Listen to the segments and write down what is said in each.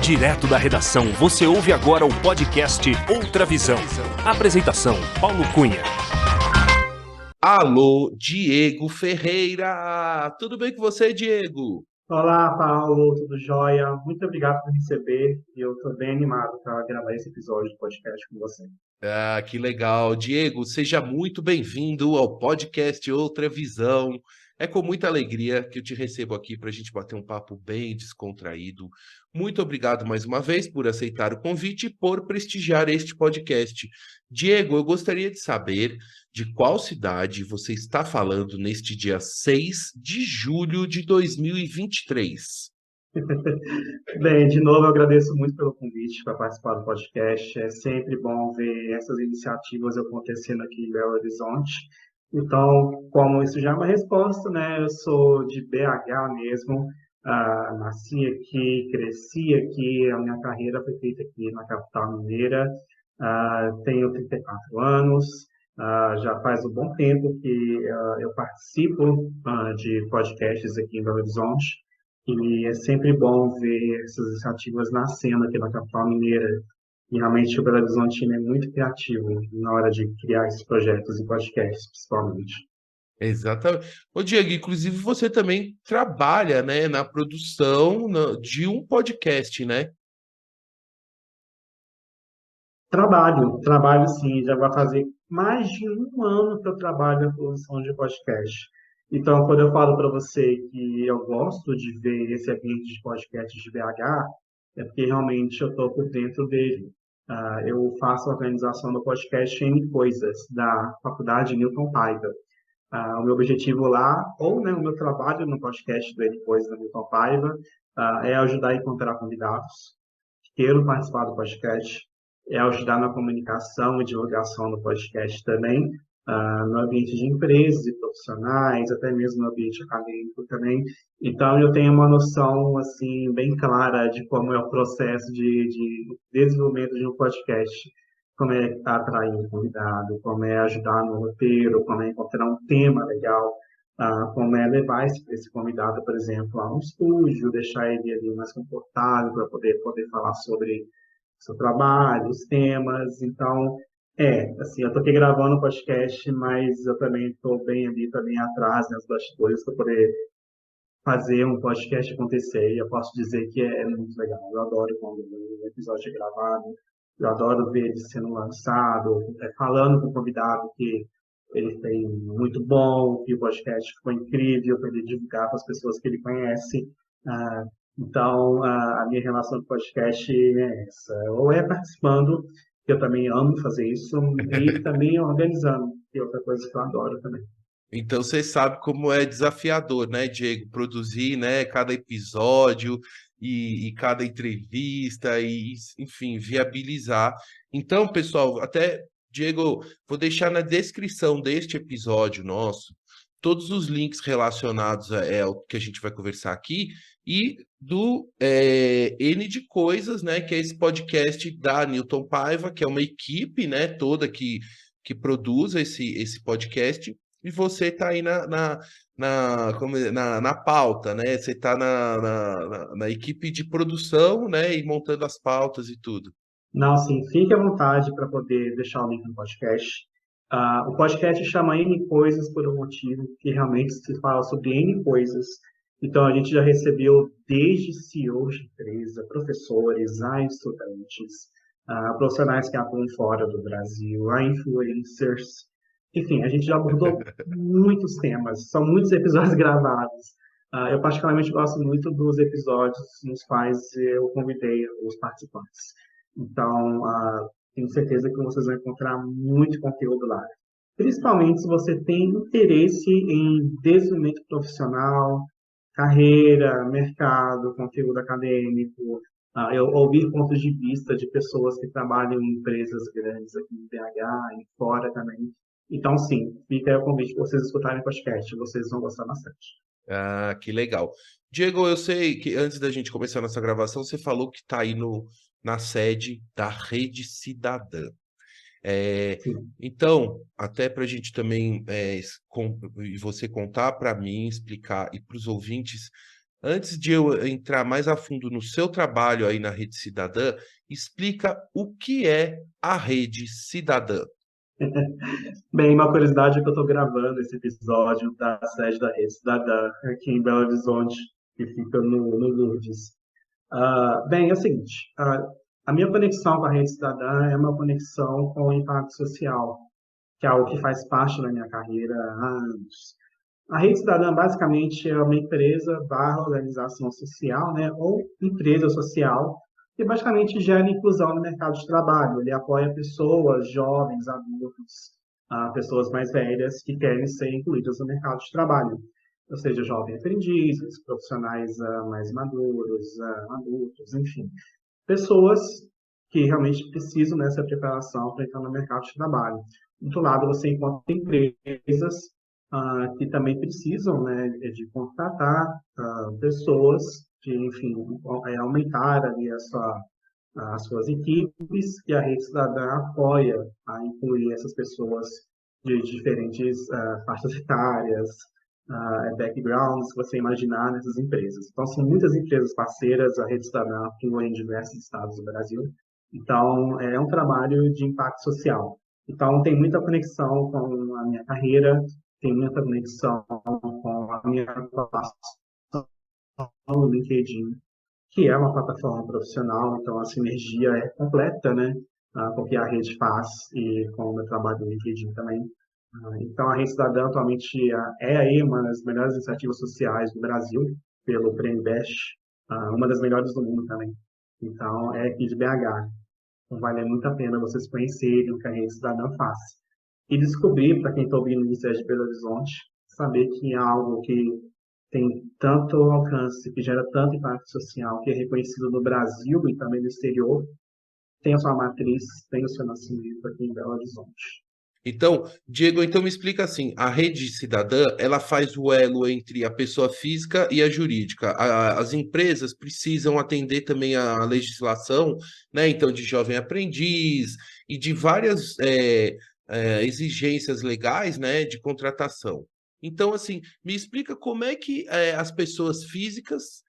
Direto da redação, você ouve agora o podcast Outra Visão. Apresentação, Paulo Cunha. Alô, Diego Ferreira! Tudo bem com você, Diego? Olá, Paulo, tudo jóia? Muito obrigado por me receber e eu estou bem animado para gravar esse episódio do podcast com você. Ah, que legal. Diego, seja muito bem-vindo ao podcast Outra Visão. É com muita alegria que eu te recebo aqui para a gente bater um papo bem descontraído. Muito obrigado mais uma vez por aceitar o convite e por prestigiar este podcast. Diego, eu gostaria de saber de qual cidade você está falando neste dia 6 de julho de 2023. Bem, de novo, eu agradeço muito pelo convite para participar do podcast. É sempre bom ver essas iniciativas acontecendo aqui em Belo Horizonte. Então, como isso já é uma resposta, né? Eu sou de BH mesmo, nasci aqui, cresci aqui, a minha carreira foi feita aqui na capital mineira. Tenho 34 anos, já faz um bom tempo que eu participo de podcasts aqui em Belo Horizonte. E é sempre bom ver essas iniciativas nascendo aqui na capital mineira. E realmente o Belo Horizontino é muito criativo na hora de criar esses projetos e podcasts, principalmente. Exatamente. Ô, Diego, inclusive você também trabalha, né, na produção de um podcast, né? Trabalho sim, já vai fazer mais de um ano que eu trabalho na produção de podcast. Então, quando eu falo para você que eu gosto de ver esse ambiente de podcast de BH, é porque realmente eu estou por dentro dele. Eu faço a organização do podcast N Coisas, da Faculdade Newton Paiva. O meu objetivo lá, ou né, o meu trabalho no podcast do N Coisas da Newton Paiva, é ajudar a encontrar convidados, queiram participar do podcast, é ajudar na comunicação e divulgação do podcast também, no ambiente de empresas e profissionais, até mesmo no ambiente acadêmico também. Então, eu tenho uma noção assim bem clara de como é o processo de desenvolvimento de um podcast, como é atrair um convidado, como é ajudar no roteiro, como é encontrar um tema legal, como é levar esse convidado, por exemplo, a um estúdio, deixar ele ali mais confortável para poder falar sobre o seu trabalho, os temas. Então, assim, eu estou aqui gravando o podcast, mas eu também estou bem ali, também atrás, nos bastidores, para poder fazer um podcast acontecer. E eu posso dizer que é muito legal. Eu adoro quando o episódio é gravado, eu adoro ver ele sendo lançado, falando com o convidado que ele tem muito bom, que o podcast ficou incrível para ele divulgar para as pessoas que ele conhece. Ah, então, a minha relação com o podcast é essa. Ou é participando, que eu também amo fazer isso, e também organizando, que é outra coisa que eu adoro também. Então você sabe como é desafiador, né, Diego, produzir, né, cada episódio e cada entrevista e, enfim, viabilizar. Então, pessoal, até, Diego, vou deixar na descrição deste episódio nosso todos os links relacionados ao que a gente vai conversar aqui e do N de Coisas, né, que é esse podcast da Newton Paiva, que é uma equipe, né, toda que produz esse podcast. E você está aí na pauta, né? Você está na equipe de produção, né? E montando as pautas e tudo. Não, sim, fique à vontade para poder deixar o link no podcast. O podcast chama N Coisas por um motivo, que realmente se fala sobre N coisas. Então, a gente já recebeu desde CEOs de empresa, professores, a estudantes, profissionais que atuam fora do Brasil, a influencers. Enfim, a gente já abordou muitos temas, são muitos episódios gravados. Eu particularmente gosto muito dos episódios nos quais eu convidei os participantes. Então, tenho certeza que vocês vão encontrar muito conteúdo lá. Principalmente se você tem interesse em desenvolvimento profissional, carreira, mercado, conteúdo acadêmico, eu ouvir pontos de vista de pessoas que trabalham em empresas grandes aqui em BH e fora também. Então, sim, fica aí o convite para vocês escutarem o podcast, vocês vão gostar bastante. Ah, que legal. Diego, eu sei que antes da gente começar a nossa gravação, você falou que está aí na sede da Rede Cidadã. Sim. Então, até para a gente também e você contar para mim, explicar e para os ouvintes Antes de eu entrar mais a fundo no seu trabalho aí na Rede Cidadã, explica o que é a Rede Cidadã. Bem, uma curiosidade é que eu estou gravando esse episódio da sede da Rede Cidadã, aqui em Belo Horizonte, que fica no Lourdes. Bem, é o seguinte, a minha conexão com a Rede Cidadã é uma conexão com o impacto social, que é algo que faz parte da minha carreira há anos. A Rede Cidadã, basicamente, é uma empresa barra organização social, né, ou empresa social, que basicamente gera inclusão no mercado de trabalho. Ele apoia pessoas, jovens, adultos, pessoas mais velhas que querem ser incluídas no mercado de trabalho. Ou seja, jovens aprendizes, profissionais mais maduros, adultos, enfim. Pessoas que realmente precisam dessa preparação para entrar no mercado de trabalho. Do outro lado, você encontra empresas que também precisam, né, de contratar pessoas que, enfim, aumentar ali as suas equipes, e a Rede Cidadã apoia a incluir essas pessoas de diferentes faixas etárias, backgrounds, que você imaginar nessas empresas. Então, são muitas empresas parceiras, a Rede Cidadã atua em diversos estados do Brasil. Então, é um trabalho de impacto social. Então, tem muita conexão com a minha carreira, tem muita conexão com a minha atuação no LinkedIn, que é uma plataforma profissional, então a sinergia é completa, né? Com o que a rede faz e com o meu trabalho no LinkedIn também. Então, a Rede Cidadã atualmente é aí uma das melhores iniciativas sociais do Brasil, pelo Prêmio Best, uma das melhores do mundo também. Então, é aqui de BH. Então, vale muito a pena vocês conhecerem o que a Rede Cidadã faz. E descobrir, para quem está ouvindo no Ministério de Belo Horizonte, saber que é algo que tem tanto alcance, que gera tanto impacto social, que é reconhecido no Brasil e também no exterior, tem a sua matriz, tem o seu nascimento aqui em Belo Horizonte. Então, Diego, então me explica assim, a Rede Cidadã, ela faz o elo entre a pessoa física e a jurídica. As empresas precisam atender também a legislação, né? Então, de jovem aprendiz e de várias exigências legais, né? De contratação. Então, assim, me explica como é que as pessoas físicas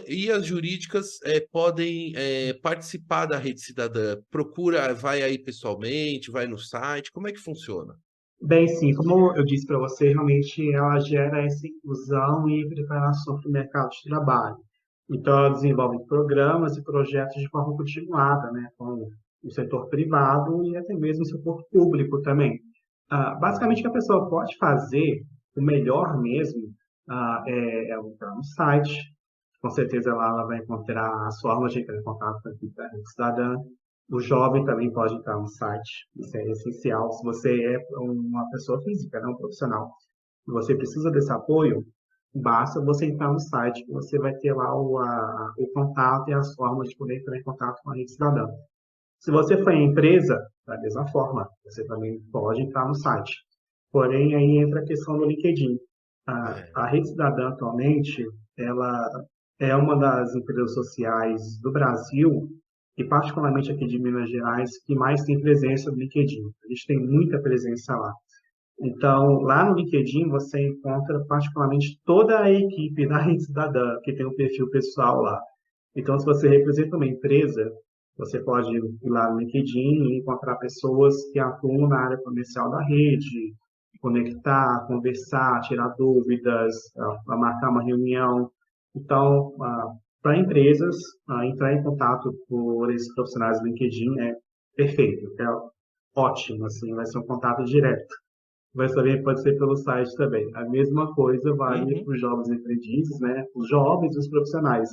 e as jurídicas podem participar da Rede Cidadã? Procura, vai aí pessoalmente, vai no site, como é que funciona? Bem, sim, como eu disse para você, realmente ela gera essa inclusão e preparação para o mercado de trabalho. Então, ela desenvolve programas e projetos de forma continuada, né, com o setor privado e até mesmo o setor público também. Basicamente, o que a pessoa pode fazer, o melhor mesmo, é entrar no site. Com certeza lá ela vai encontrar as formas de entrar em contato com a equipe da Rede Cidadã. O jovem também pode entrar no site, isso é essencial. Se você é uma pessoa física, não um profissional, e você precisa desse apoio, basta você entrar no site, que você vai ter lá o contato e as formas de poder entrar em contato com a Rede Cidadã. Se você for em empresa, da mesma forma, você também pode entrar no site. Porém, aí entra a questão do LinkedIn. É. A Rede Cidadã, atualmente, ela é uma das empresas sociais do Brasil, e particularmente aqui de Minas Gerais, que mais tem presença no LinkedIn. A gente tem muita presença lá. Então, lá no LinkedIn, você encontra particularmente toda a equipe da Rede Cidadã, que tem um perfil pessoal lá. Então, se você representa uma empresa, você pode ir lá no LinkedIn e encontrar pessoas que atuam na área comercial da rede, conectar, conversar, tirar dúvidas, marcar uma reunião. Então, para empresas, entrar em contato por esses profissionais do LinkedIn é perfeito, é ótimo, assim, vai ser um contato direto. Mas também pode ser pelo site também. A mesma coisa vale Uhum. para os jovens aprendizes, né? Os jovens e os profissionais.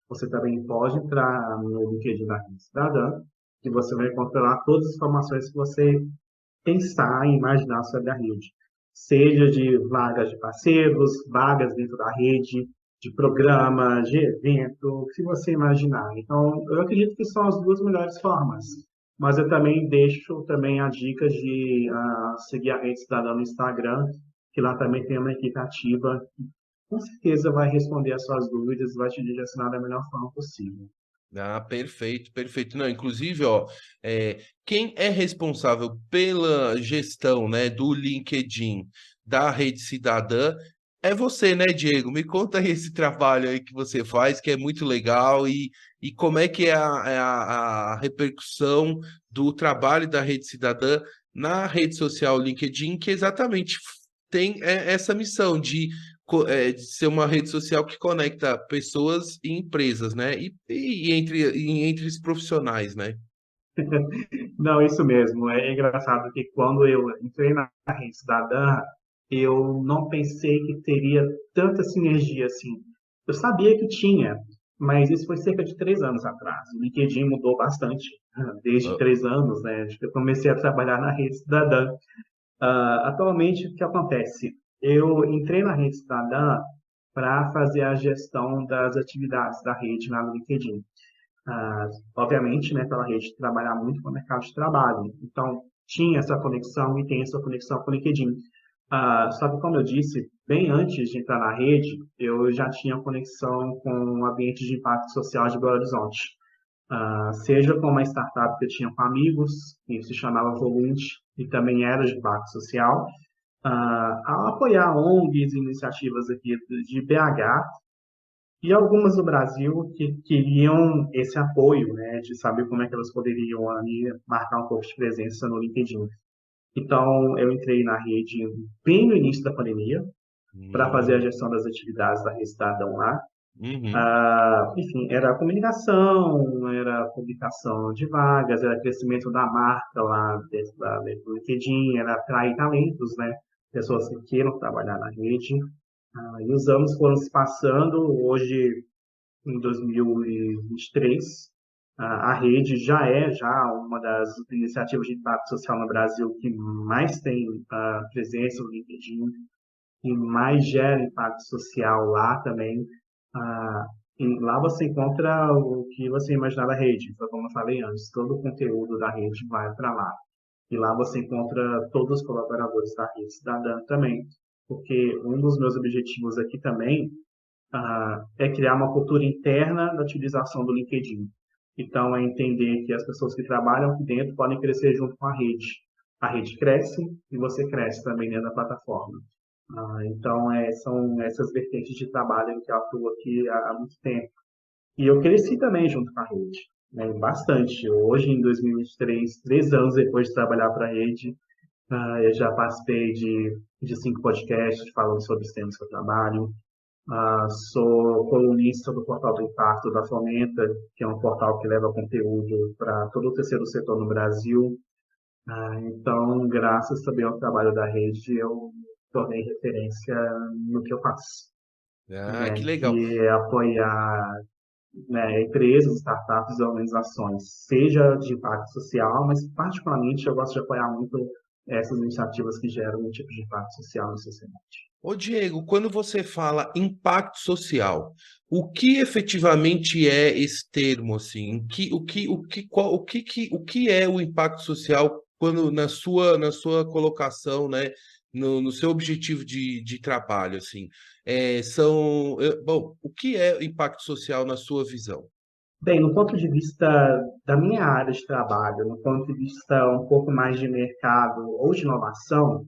Você também pode entrar no LinkedIn da Rede Cidadã, que você vai encontrar lá todas as informações que você pensar e imaginar sobre a rede. Seja de vagas de parceiros, vagas dentro da rede, de programa, de evento, o que você imaginar. Então, eu acredito que são as duas melhores formas. Mas eu também deixo também a dica de seguir a Rede Cidadã no Instagram, que lá também tem uma equipe ativa que com certeza vai responder as suas dúvidas e vai te direcionar da melhor forma possível. Ah, perfeito, perfeito. Não, inclusive, ó, quem é responsável pela gestão, né, do LinkedIn da Rede Cidadã é você, né, Diego? Me conta aí esse trabalho aí que você faz, que é muito legal, e como é que é a repercussão do trabalho da Rede Cidadã na rede social LinkedIn, que exatamente tem essa missão de ser uma rede social que conecta pessoas e empresas, né? E entre os profissionais, né? Não, isso mesmo. É engraçado que quando eu entrei na Rede Cidadã, eu não pensei que teria tanta sinergia assim. Eu sabia que tinha, mas isso foi cerca de 3 anos atrás. O LinkedIn mudou bastante desde Ah, 3 anos, né? Desde que eu comecei a trabalhar na Rede Cidadã. Atualmente, o que acontece? Eu entrei na Rede Cidadã para fazer a gestão das atividades da rede lá no LinkedIn. Obviamente, né, pela rede trabalhar muito com o mercado de trabalho. Então, tinha essa conexão e tem essa conexão com o LinkedIn. Só que, como eu disse, bem antes de entrar na rede, eu já tinha conexão com o ambiente de impacto social de Belo Horizonte. Seja com uma startup que eu tinha com amigos, que se chamava Volunt, e também era de impacto social, a apoiar ONGs e iniciativas aqui de BH, e algumas do Brasil que queriam esse apoio, né, de saber como é que elas poderiam ali marcar um pouco de presença no LinkedIn. Então, eu entrei na rede bem no início da pandemia para fazer a hum, gestão das atividades da Rede Cidadão lá. uhum. Enfim, era comunicação, era publicação de vagas, era crescimento da marca lá dentro do LinkedIn, era atrair talentos, né? Pessoas que queiram trabalhar na rede. E os anos foram se passando. Hoje, em 2023, a rede já uma das iniciativas de impacto social no Brasil que mais tem presença no LinkedIn e mais gera impacto social lá também. Ah, e lá você encontra o que você imaginar da rede. Então, como eu falei antes, todo o conteúdo da rede vai para lá. E lá você encontra todos os colaboradores da rede cidadã também. Porque um dos meus objetivos aqui também é criar uma cultura interna da utilização do LinkedIn. Então, é entender que as pessoas que trabalham aqui dentro podem crescer junto com a rede. A rede cresce e você cresce também dentro da plataforma. Então, são essas vertentes de trabalho que eu atuo aqui há muito tempo. E eu cresci também junto com a rede, né, bastante. Hoje, em 2023, 3 anos depois de trabalhar para a rede, eu já participei de 5 podcasts falando sobre os temas que eu trabalho. Sou colunista do Portal do Impacto da Fomenta, que é um portal que leva conteúdo para todo o terceiro setor no Brasil. Então, graças também ao trabalho da rede, eu me tornei referência no que eu faço, Ah, que né, legal. que é apoiar, né, empresas, startups e organizações, seja de impacto social, mas particularmente eu gosto de apoiar muito essas iniciativas que geram um tipo de impacto social na sociedade. Ô Diego, quando você fala impacto social, o que efetivamente é esse termo assim? O que é o impacto social quando na sua colocação, né, no seu objetivo de trabalho assim? Bom, o que é impacto social na sua visão? Bem, no ponto de vista da minha área de trabalho, no ponto de vista um pouco mais de mercado ou de inovação,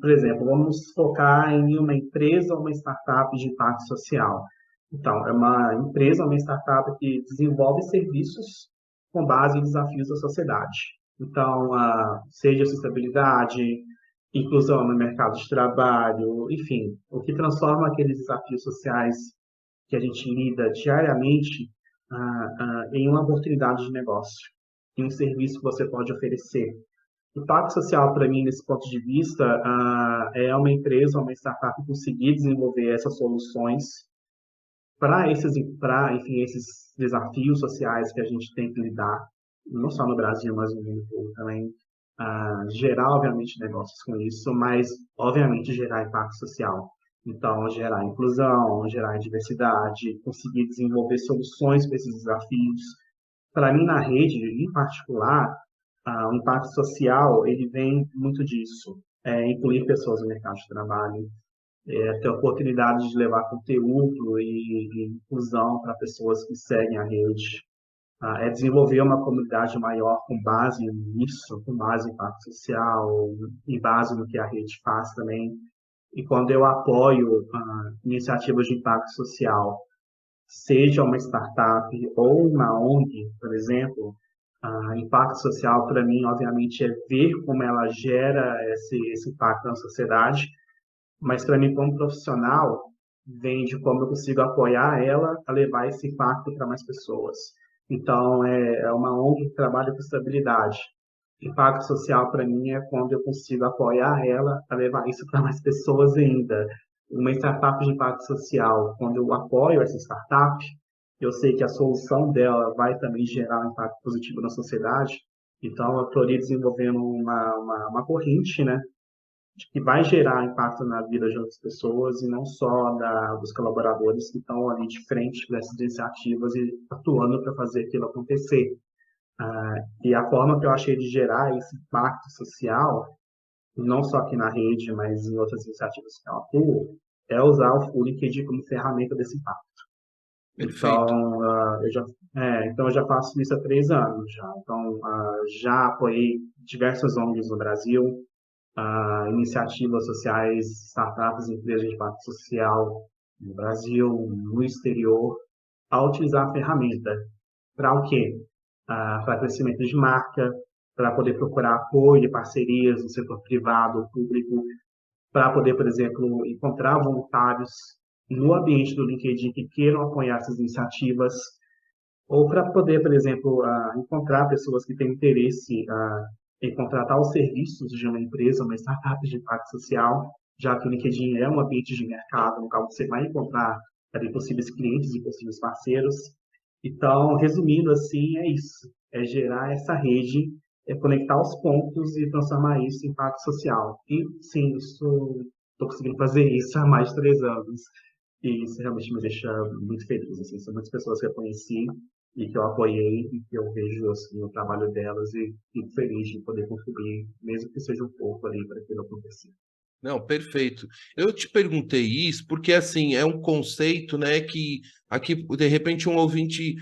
por exemplo, vamos focar em uma empresa ou uma startup de impacto social. Então, é uma empresa ou uma startup que desenvolve serviços com base em desafios da sociedade. Então, seja sustentabilidade, inclusão no mercado de trabalho, enfim, o que transforma aqueles desafios sociais que a gente lida diariamente em uma oportunidade de negócio, em um serviço que você pode oferecer. O impacto social, para mim, nesse ponto de vista, é uma empresa, uma startup conseguir desenvolver essas soluções enfim, esses desafios sociais que a gente tem que lidar, não só no Brasil, mas no mundo todo também. Gerar, obviamente, negócios com isso, mas, obviamente, gerar impacto social. Então, gerar inclusão, gerar diversidade, conseguir desenvolver soluções para esses desafios. Para mim, na rede, em particular, o impacto social, ele vem muito disso. Incluir pessoas no mercado de trabalho, ter a oportunidade de levar conteúdo e inclusão para pessoas que seguem a rede, é desenvolver uma comunidade maior com base nisso, com base em impacto social, em base no que a rede faz também. E quando eu apoio iniciativas de impacto social, seja uma startup ou uma ONG, por exemplo, impacto social para mim, obviamente, é ver como ela gera esse impacto na sociedade, mas para mim, como profissional, vem de como eu consigo apoiar ela a levar esse impacto para mais pessoas. Então, é uma ONG que trabalha com estabilidade. Impacto social, para mim, é quando eu consigo apoiar ela a levar isso para mais pessoas ainda. Uma startup de impacto social, quando eu apoio essa startup, eu sei que a solução dela vai também gerar um impacto positivo na sociedade. Então, eu estou ali desenvolvendo uma corrente, né, que vai gerar impacto na vida de outras pessoas e não só dos colaboradores que estão ali de frente para essas iniciativas e atuando para fazer aquilo acontecer. E a forma que eu achei de gerar esse impacto social, não só aqui na rede, mas em outras iniciativas que eu atuo, é usar o LinkedIn como ferramenta desse impacto. Perfeito. Então, então eu já faço isso há 3 anos já. Então, já apoiei diversas ONGs no Brasil, iniciativas sociais, startups, empresas de impacto social no Brasil, no exterior, a utilizar a ferramenta. Para o quê? Para crescimento de marca, para poder procurar apoio e parcerias no setor privado, público, para poder, por exemplo, encontrar voluntários no ambiente do LinkedIn que queiram apoiar essas iniciativas, ou para poder, por exemplo, encontrar pessoas que têm interesse em contratar os serviços de uma empresa, uma startup de impacto social, já que o LinkedIn é um ambiente de mercado no qual você vai encontrar ali, possíveis clientes e possíveis parceiros. Então, resumindo assim, é isso. É gerar essa rede, é conectar os pontos e transformar isso em impacto social. E, sim, estou conseguindo fazer isso há mais de 3 anos. E isso realmente me deixa muito feliz. Assim, são muitas pessoas que eu conheci e que eu apoiei e que eu vejo assim, o trabalho delas e fico feliz de poder contribuir, mesmo que seja um pouco ali para aquilo acontecer. Não, perfeito. Eu te perguntei isso porque, assim, é um conceito, né, que aqui, de repente, um ouvinte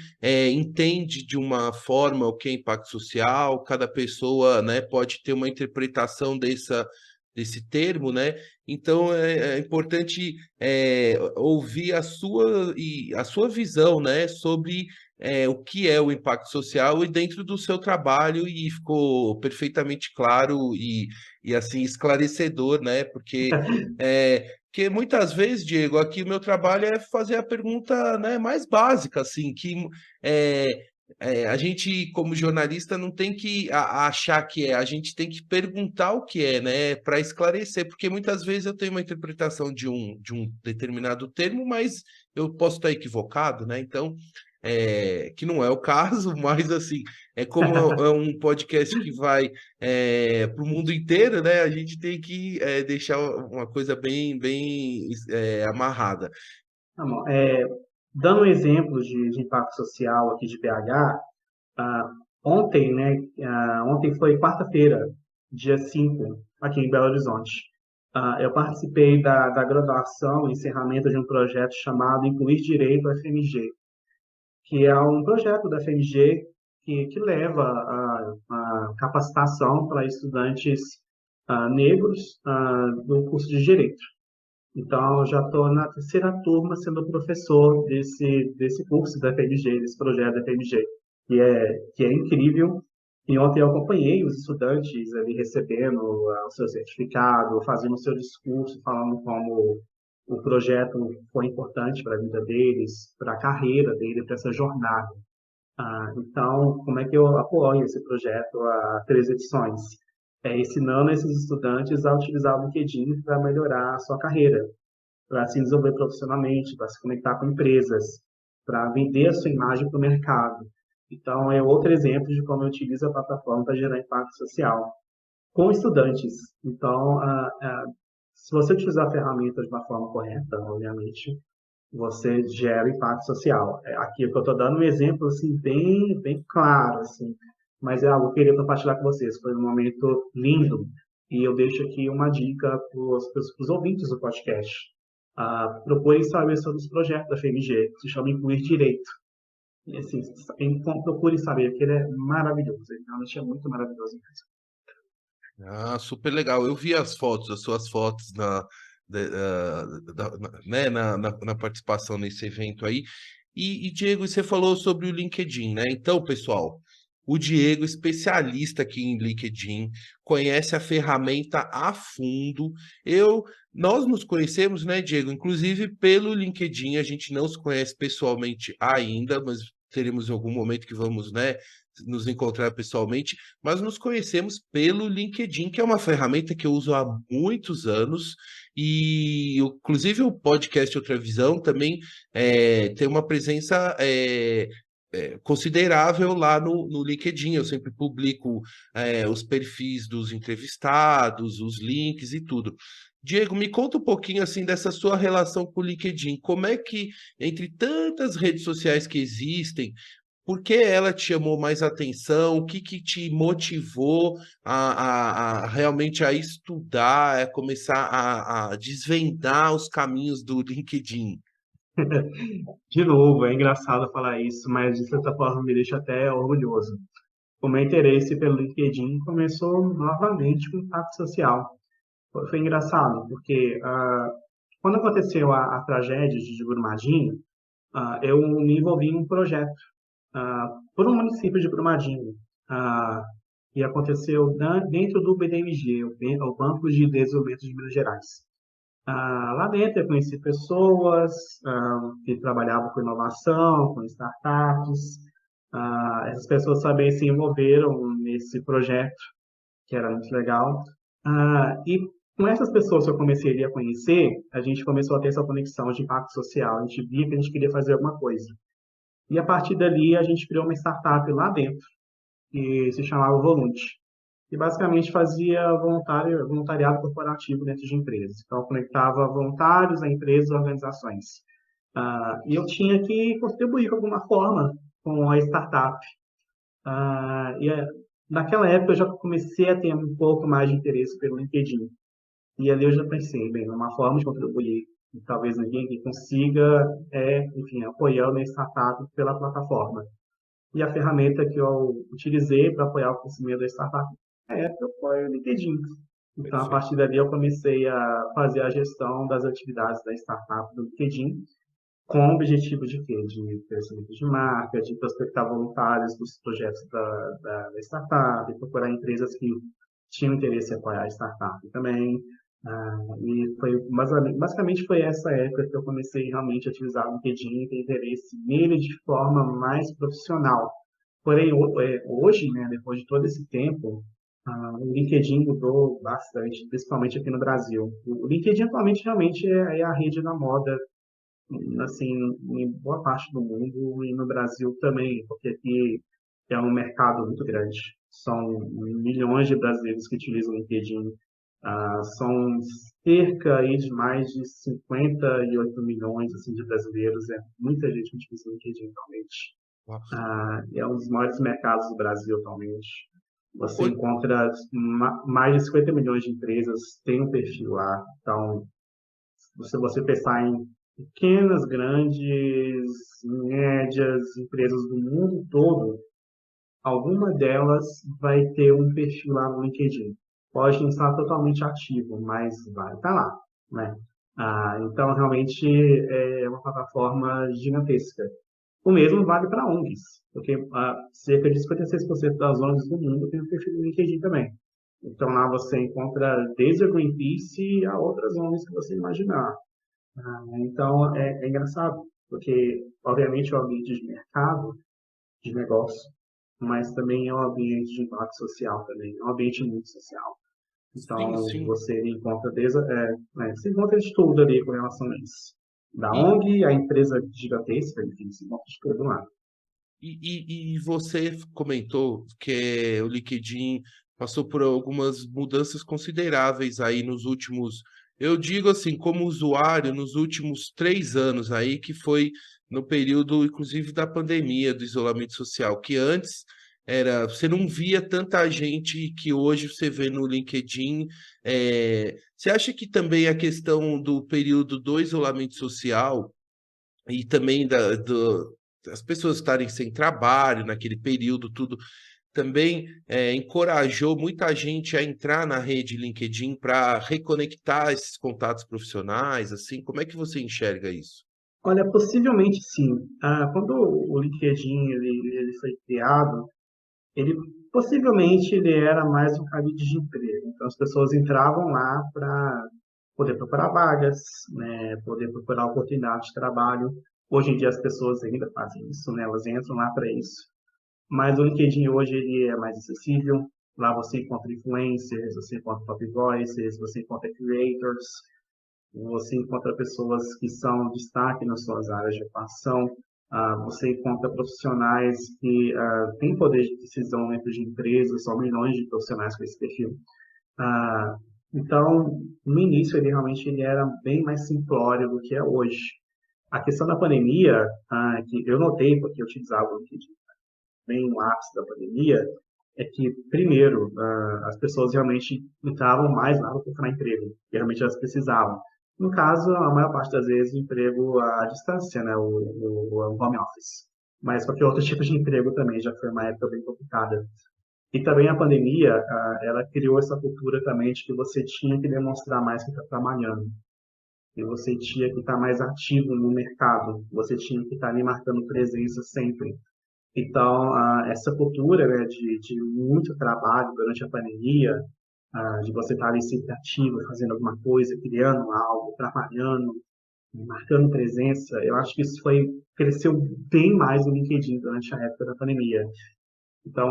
entende de uma forma o que é impacto social, cada pessoa, né, pode ter uma interpretação desse termo, né? Então, é importante ouvir a sua visão, né, sobre o que é o impacto social e dentro do seu trabalho, e ficou perfeitamente claro e assim esclarecedor, né? Porque muitas vezes, Diego, aqui o meu trabalho é fazer a pergunta, né, mais básica, assim, que é, a gente, como jornalista, não tem que achar que é, a gente tem que perguntar o que é, né, para esclarecer, porque muitas vezes eu tenho uma interpretação de um determinado termo, mas eu posso estar equivocado, né? Então, que não é o caso, mas assim, como é um podcast que vai para o mundo inteiro, né? A gente tem que deixar uma coisa bem amarrada. Tá bom. Dando um exemplo de impacto social aqui de BH, ah, ontem, né, ontem foi quarta-feira, dia 5 aqui em Belo Horizonte. Eu participei da graduação e encerramento de um projeto chamado Incluir Direito FMG, que é um projeto da FMG que leva a capacitação para estudantes negros do curso de Direito. Então, eu já estou na terceira turma sendo professor desse curso da FMG, desse projeto da FMG, que é incrível. E ontem eu acompanhei os estudantes ali recebendo o seu certificado, fazendo o seu discurso, falando como o projeto foi importante para a vida deles, para a carreira dele, para essa jornada. Então, como é que eu apoio esse projeto há 3 edições? Ensinando esses estudantes a utilizar o LinkedIn para melhorar a sua carreira, para se desenvolver profissionalmente, para se conectar com empresas, para vender a sua imagem para o mercado. Então, é outro exemplo de como eu utilizo a plataforma para gerar impacto social com estudantes. Então, se você utilizar a ferramenta de uma forma correta, obviamente, você gera impacto social. Aqui eu estou dando um exemplo assim bem claro, assim, mas é algo que eu queria compartilhar com vocês. Foi um momento lindo e eu deixo aqui uma dica para os ouvintes do podcast. Procurem saber sobre os projetos da FMG, que se chama Incluir Direito. E, assim, procurem saber, porque ele é maravilhoso. Ele realmente é muito maravilhoso mesmo. Ah, super legal. Eu vi as suas fotos né, na participação nesse evento aí. E, Diego, você falou sobre o LinkedIn, né? Então, pessoal, o Diego, especialista aqui em LinkedIn, conhece a ferramenta a fundo. Nós nos conhecemos, né, Diego? Inclusive pelo LinkedIn, a gente não se conhece pessoalmente ainda, mas teremos algum momento que vamos, né, nos encontrar pessoalmente, mas nos conhecemos pelo LinkedIn, que é uma ferramenta que eu uso há muitos anos, e inclusive o podcast Outra Visão também tem uma presença considerável lá no LinkedIn. Eu sempre publico os perfis dos entrevistados, os links e tudo. Diego, me conta um pouquinho assim dessa sua relação com o LinkedIn. Como é que, entre tantas redes sociais que existem, por que ela te chamou mais atenção? O que que te motivou a realmente a estudar, a começar a desvendar os caminhos do LinkedIn? De novo, é engraçado falar isso, mas de certa forma me deixa até orgulhoso. O meu interesse pelo LinkedIn começou novamente com o impacto social. Foi engraçado, porque quando aconteceu a tragédia de Brumadinho, eu me envolvi em um projeto por um município de Brumadinho, ah, e aconteceu dentro do BDMG, o Banco de Desenvolvimento de Minas Gerais. Lá dentro eu conheci pessoas que trabalhavam com inovação, com startups. Essas pessoas também se envolveram nesse projeto, que era muito legal. E com essas pessoas que eu comecei a conhecer, a gente começou a ter essa conexão de impacto social. A gente via que a gente queria fazer alguma coisa. E a partir dali, a gente criou uma startup lá dentro, que se chamava Volunt, que basicamente fazia voluntariado corporativo dentro de empresas. Então, conectava voluntários a empresas e organizações. E eu tinha que contribuir de alguma forma com a startup. Naquela época, eu já comecei a ter um pouco mais de interesse pelo LinkedIn. E ali eu já pensei, bem, uma forma de contribuir, e talvez ninguém que consiga, enfim, apoiando a startup pela plataforma. E a ferramenta que eu utilizei para apoiar o crescimento da startup na época foi o LinkedIn. Então, a Perfeito. partir dali, eu comecei a fazer a gestão das atividades da startup do LinkedIn, com o objetivo de quê? De crescimento de marca, de prospectar voluntários dos projetos da startup, procurar empresas que tinham interesse em apoiar a startup também. E foi basicamente foi essa época que eu comecei realmente a utilizar o LinkedIn e ter interesse nele de forma mais profissional. Porém, hoje, né, depois de todo esse tempo, o LinkedIn mudou bastante, principalmente aqui no Brasil. O LinkedIn atualmente realmente é a rede da moda, assim, em boa parte do mundo e no Brasil também, porque aqui é um mercado muito grande. São milhões de brasileiros que utilizam o LinkedIn. São cerca aí de mais de 58 milhões assim, de brasileiros. É muita gente que utiliza o LinkedIn atualmente. Nossa. É um dos maiores mercados do Brasil atualmente. Você Ô, encontra mais de 50 milhões de empresas têm um perfil lá. Então, se você pensar em pequenas, grandes, médias empresas do mundo todo, alguma delas vai ter um perfil lá no LinkedIn. Pode não estar totalmente ativo, mas vai estar lá, né? Então, realmente, é uma plataforma gigantesca. O mesmo vale para ONGs, porque cerca de 56% das ONGs do mundo tem um perfil no LinkedIn também. Então, lá você encontra desde a Greenpeace a outras ONGs que você imaginar. Então, é engraçado, porque, obviamente, é um ambiente de mercado, de negócio, mas também é um ambiente de impacto social também, é um ambiente muito social. sim, Então, sim. você encontra você encontra de tudo ali com relação a isso. Da E, ONG, a empresa gigantesca, enfim, você encontra de tudo lá. e você comentou que o LinkedIn passou por algumas mudanças consideráveis aí nos últimos, eu digo assim, como usuário, nos últimos 3 anos aí, que foi no período, inclusive, da pandemia, do isolamento social, que antes você não via tanta gente que hoje você vê no LinkedIn. Você acha que também a questão do período do isolamento social e também das pessoas estarem sem trabalho naquele período, tudo, também encorajou muita gente a entrar na rede LinkedIn para reconectar esses contatos profissionais, assim, como é que você enxerga isso? Olha, possivelmente sim. Quando o LinkedIn ele foi criado, ele possivelmente ele era mais um cabide de emprego. Então as pessoas entravam lá para poder procurar vagas, né, poder procurar oportunidade de trabalho. Hoje em dia as pessoas ainda fazem isso, né? Elas entram lá para isso. Mas o LinkedIn hoje ele é mais acessível. Lá você encontra influencers, você encontra top voices, você encontra creators, você encontra pessoas que são destaque nas suas áreas de atuação, você encontra profissionais que têm poder de decisão dentro de empresas, são milhões de profissionais com esse perfil. Ah, então, no início, ele era bem mais simplório do que é hoje. A questão da pandemia, que eu notei, porque eu utilizava o LinkedIn bem no ápice da pandemia, é que, primeiro, as pessoas realmente entravam mais lá para procurar emprego, que realmente elas precisavam. No caso, a maior parte das vezes, o emprego à distância, né, o home office. Mas qualquer outro tipo de emprego também, já foi uma época bem complicada. E também a pandemia, ela criou essa cultura também de que você tinha que demonstrar mais que está trabalhando, e você tinha que estar mais ativo no mercado, você tinha que estar ali marcando presença sempre. Então, essa cultura, né, de muito trabalho durante a pandemia, de você estar ali sempre ativo, fazendo alguma coisa, criando algo, trabalhando, marcando presença, eu acho que cresceu bem mais no LinkedIn durante a época da pandemia. Então,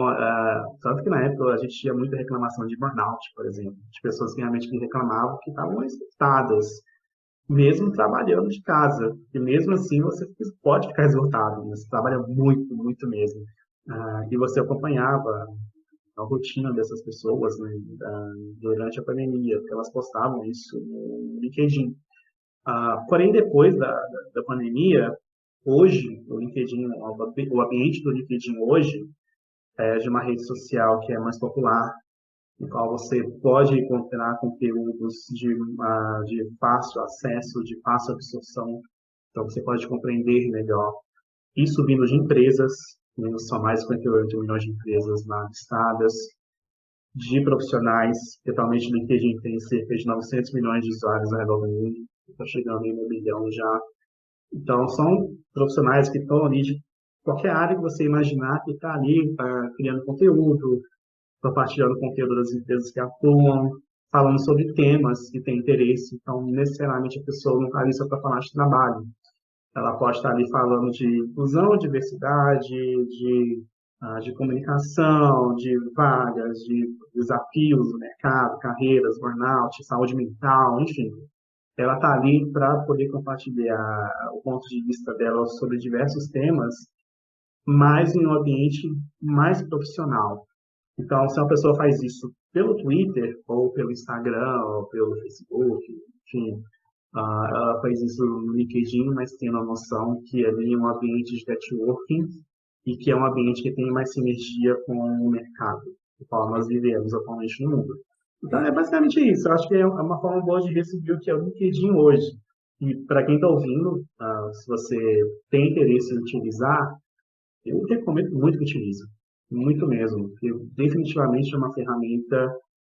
tanto que na época a gente tinha muita reclamação de burnout, por exemplo, de pessoas que realmente reclamavam que estavam esgotadas, mesmo trabalhando de casa. E mesmo assim você pode ficar esgotado, né? Você trabalha muito, muito mesmo. E você acompanhava a rotina dessas pessoas, né, durante a pandemia, porque elas postavam isso no LinkedIn. Porém, depois da pandemia, hoje, o ambiente do LinkedIn hoje é de uma rede social que é mais popular, no qual você pode encontrar conteúdos de fácil acesso, de fácil absorção, então você pode compreender melhor. Isso vindo de empresas, né, são mais de 58 milhões de empresas lá listadas, de profissionais, que atualmente o LinkedIn tem cerca de 900 milhões de usuários ao redor do mundo, está chegando em 1 bilhão já. Então, são profissionais que estão ali de qualquer área que você imaginar, que está ali criando conteúdo, compartilhando conteúdo das empresas que atuam, falando sobre temas que têm interesse. Então, necessariamente, a pessoa não está ali só para falar de trabalho. Ela pode estar ali falando de inclusão, diversidade, de comunicação, de vagas, de desafios no mercado, carreiras, burnout, saúde mental, enfim. Ela está ali para poder compartilhar o ponto de vista dela sobre diversos temas, mas em um ambiente mais profissional. Então, se uma pessoa faz isso pelo Twitter, ou pelo Instagram, ou pelo Facebook, enfim, ela faz isso no LinkedIn, mas tendo a noção que ali é um ambiente de networking e que é um ambiente que tem mais sinergia com o mercado, do qual nós vivemos atualmente no mundo. Então, é basicamente isso. Eu acho que é uma forma boa de receber o que é o LinkedIn hoje. E para quem está ouvindo, se você tem interesse em utilizar, eu recomendo muito que utilize. Muito mesmo. Porque definitivamente é uma ferramenta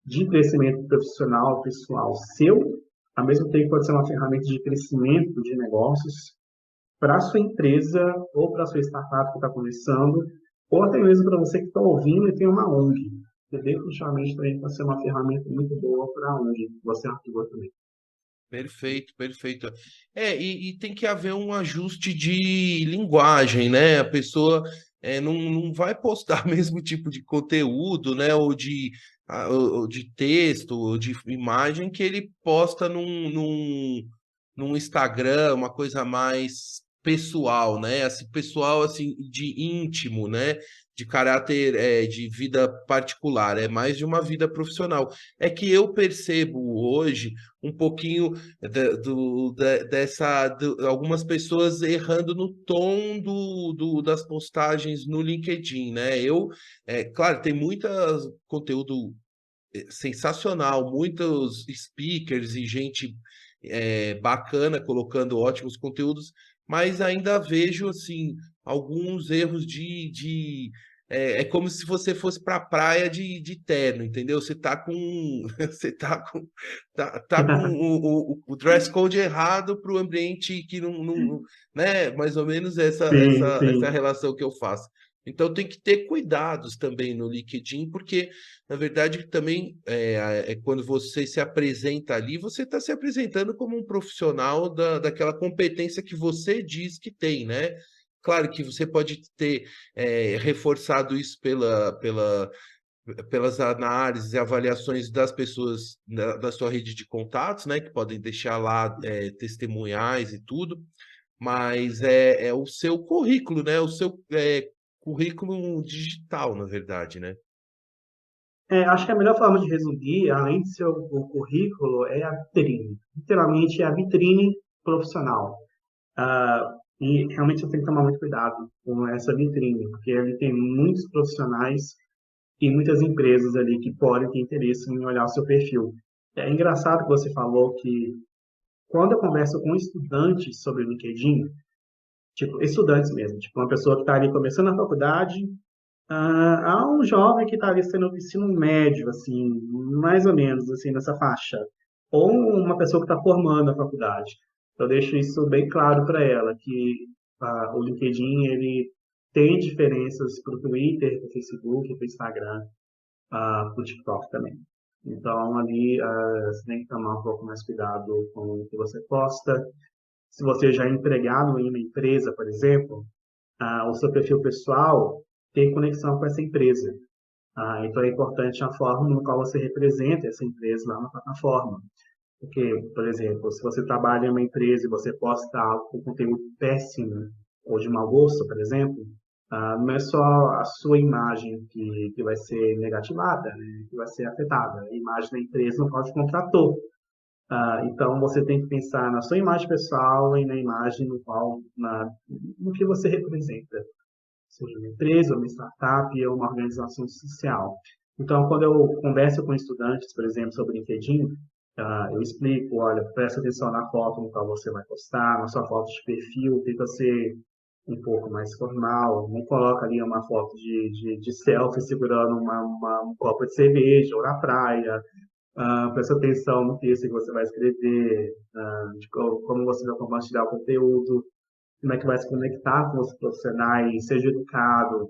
de crescimento profissional, pessoal seu, ao mesmo tempo pode ser uma ferramenta de crescimento de negócios para a sua empresa ou para a sua startup que está começando, ou até mesmo para você que está ouvindo e tem uma ONG. Que definitivamente também pode ser uma ferramenta muito boa para a ONG que você atua também. Perfeito, perfeito. E tem que haver um ajuste de linguagem, né? A pessoa não vai postar o mesmo tipo de conteúdo, né? Ou de texto, ou de imagem que ele posta num Instagram, uma coisa mais pessoal, né? Assim, pessoal, assim, de íntimo, né? De caráter, de vida particular, é mais de uma vida profissional. É que eu percebo hoje um pouquinho algumas pessoas errando no tom das postagens no LinkedIn, né? Claro, tem muito conteúdo sensacional, muitos speakers e gente bacana colocando ótimos conteúdos, mas ainda vejo assim alguns erros é como se você fosse para a praia de terno, entendeu? Você tá com você tá com o dress code errado para o ambiente que né? Mais ou menos Sim, essa sim. relação que eu faço. Então tem que ter cuidados também no LinkedIn, porque na verdade também quando você se apresenta ali, você está se apresentando como um profissional daquela competência que você diz que tem, né? Claro que você pode ter reforçado isso pelas análises e avaliações das pessoas da sua rede de contatos, né, que podem deixar lá testemunhais e tudo, mas é o seu currículo, né, o seu currículo digital, na verdade, né? Acho que a melhor forma de resumir, além de ser o currículo, é a vitrine. Literalmente, é a vitrine profissional. E realmente você tem que tomar muito cuidado com essa vitrine, porque ali tem muitos profissionais e muitas empresas ali que podem ter interesse em olhar o seu perfil. É engraçado que você falou que quando eu converso com estudantes sobre o LinkedIn, tipo, estudantes mesmo, tipo, uma pessoa que está ali começando a faculdade, há um jovem que está ali sendo do ensino médio, assim, mais ou menos, assim, nessa faixa. Ou uma pessoa que está formando a faculdade. Eu deixo isso bem claro para ela, que o LinkedIn, ele tem diferenças para o Twitter, para o Facebook, para o Instagram, para o TikTok também. Então, ali, você tem que tomar um pouco mais cuidado com o que você posta. Se você já é empregado em uma empresa, por exemplo, o seu perfil pessoal tem conexão com essa empresa. Então é importante a forma no qual você representa essa empresa lá na plataforma. Porque, por exemplo, se você trabalha em uma empresa e você posta algo com conteúdo péssimo ou de mau gosto, por exemplo, não é só a sua imagem que vai ser negativada, né, que vai ser afetada, a imagem da empresa no qual te contratou. Então, você tem que pensar na sua imagem pessoal e na imagem no que você representa, seja uma empresa, uma startup ou uma organização social. Então, quando eu converso com estudantes, por exemplo, sobre LinkedIn, eu explico, olha, presta atenção na foto no qual você vai postar, na sua foto de perfil, tenta ser um pouco mais formal, não coloca ali uma foto de selfie segurando um copo de cerveja ou na praia, presta atenção no texto que você vai escrever, de como você vai compartilhar o conteúdo, como é que vai se conectar com os profissionais, seja educado,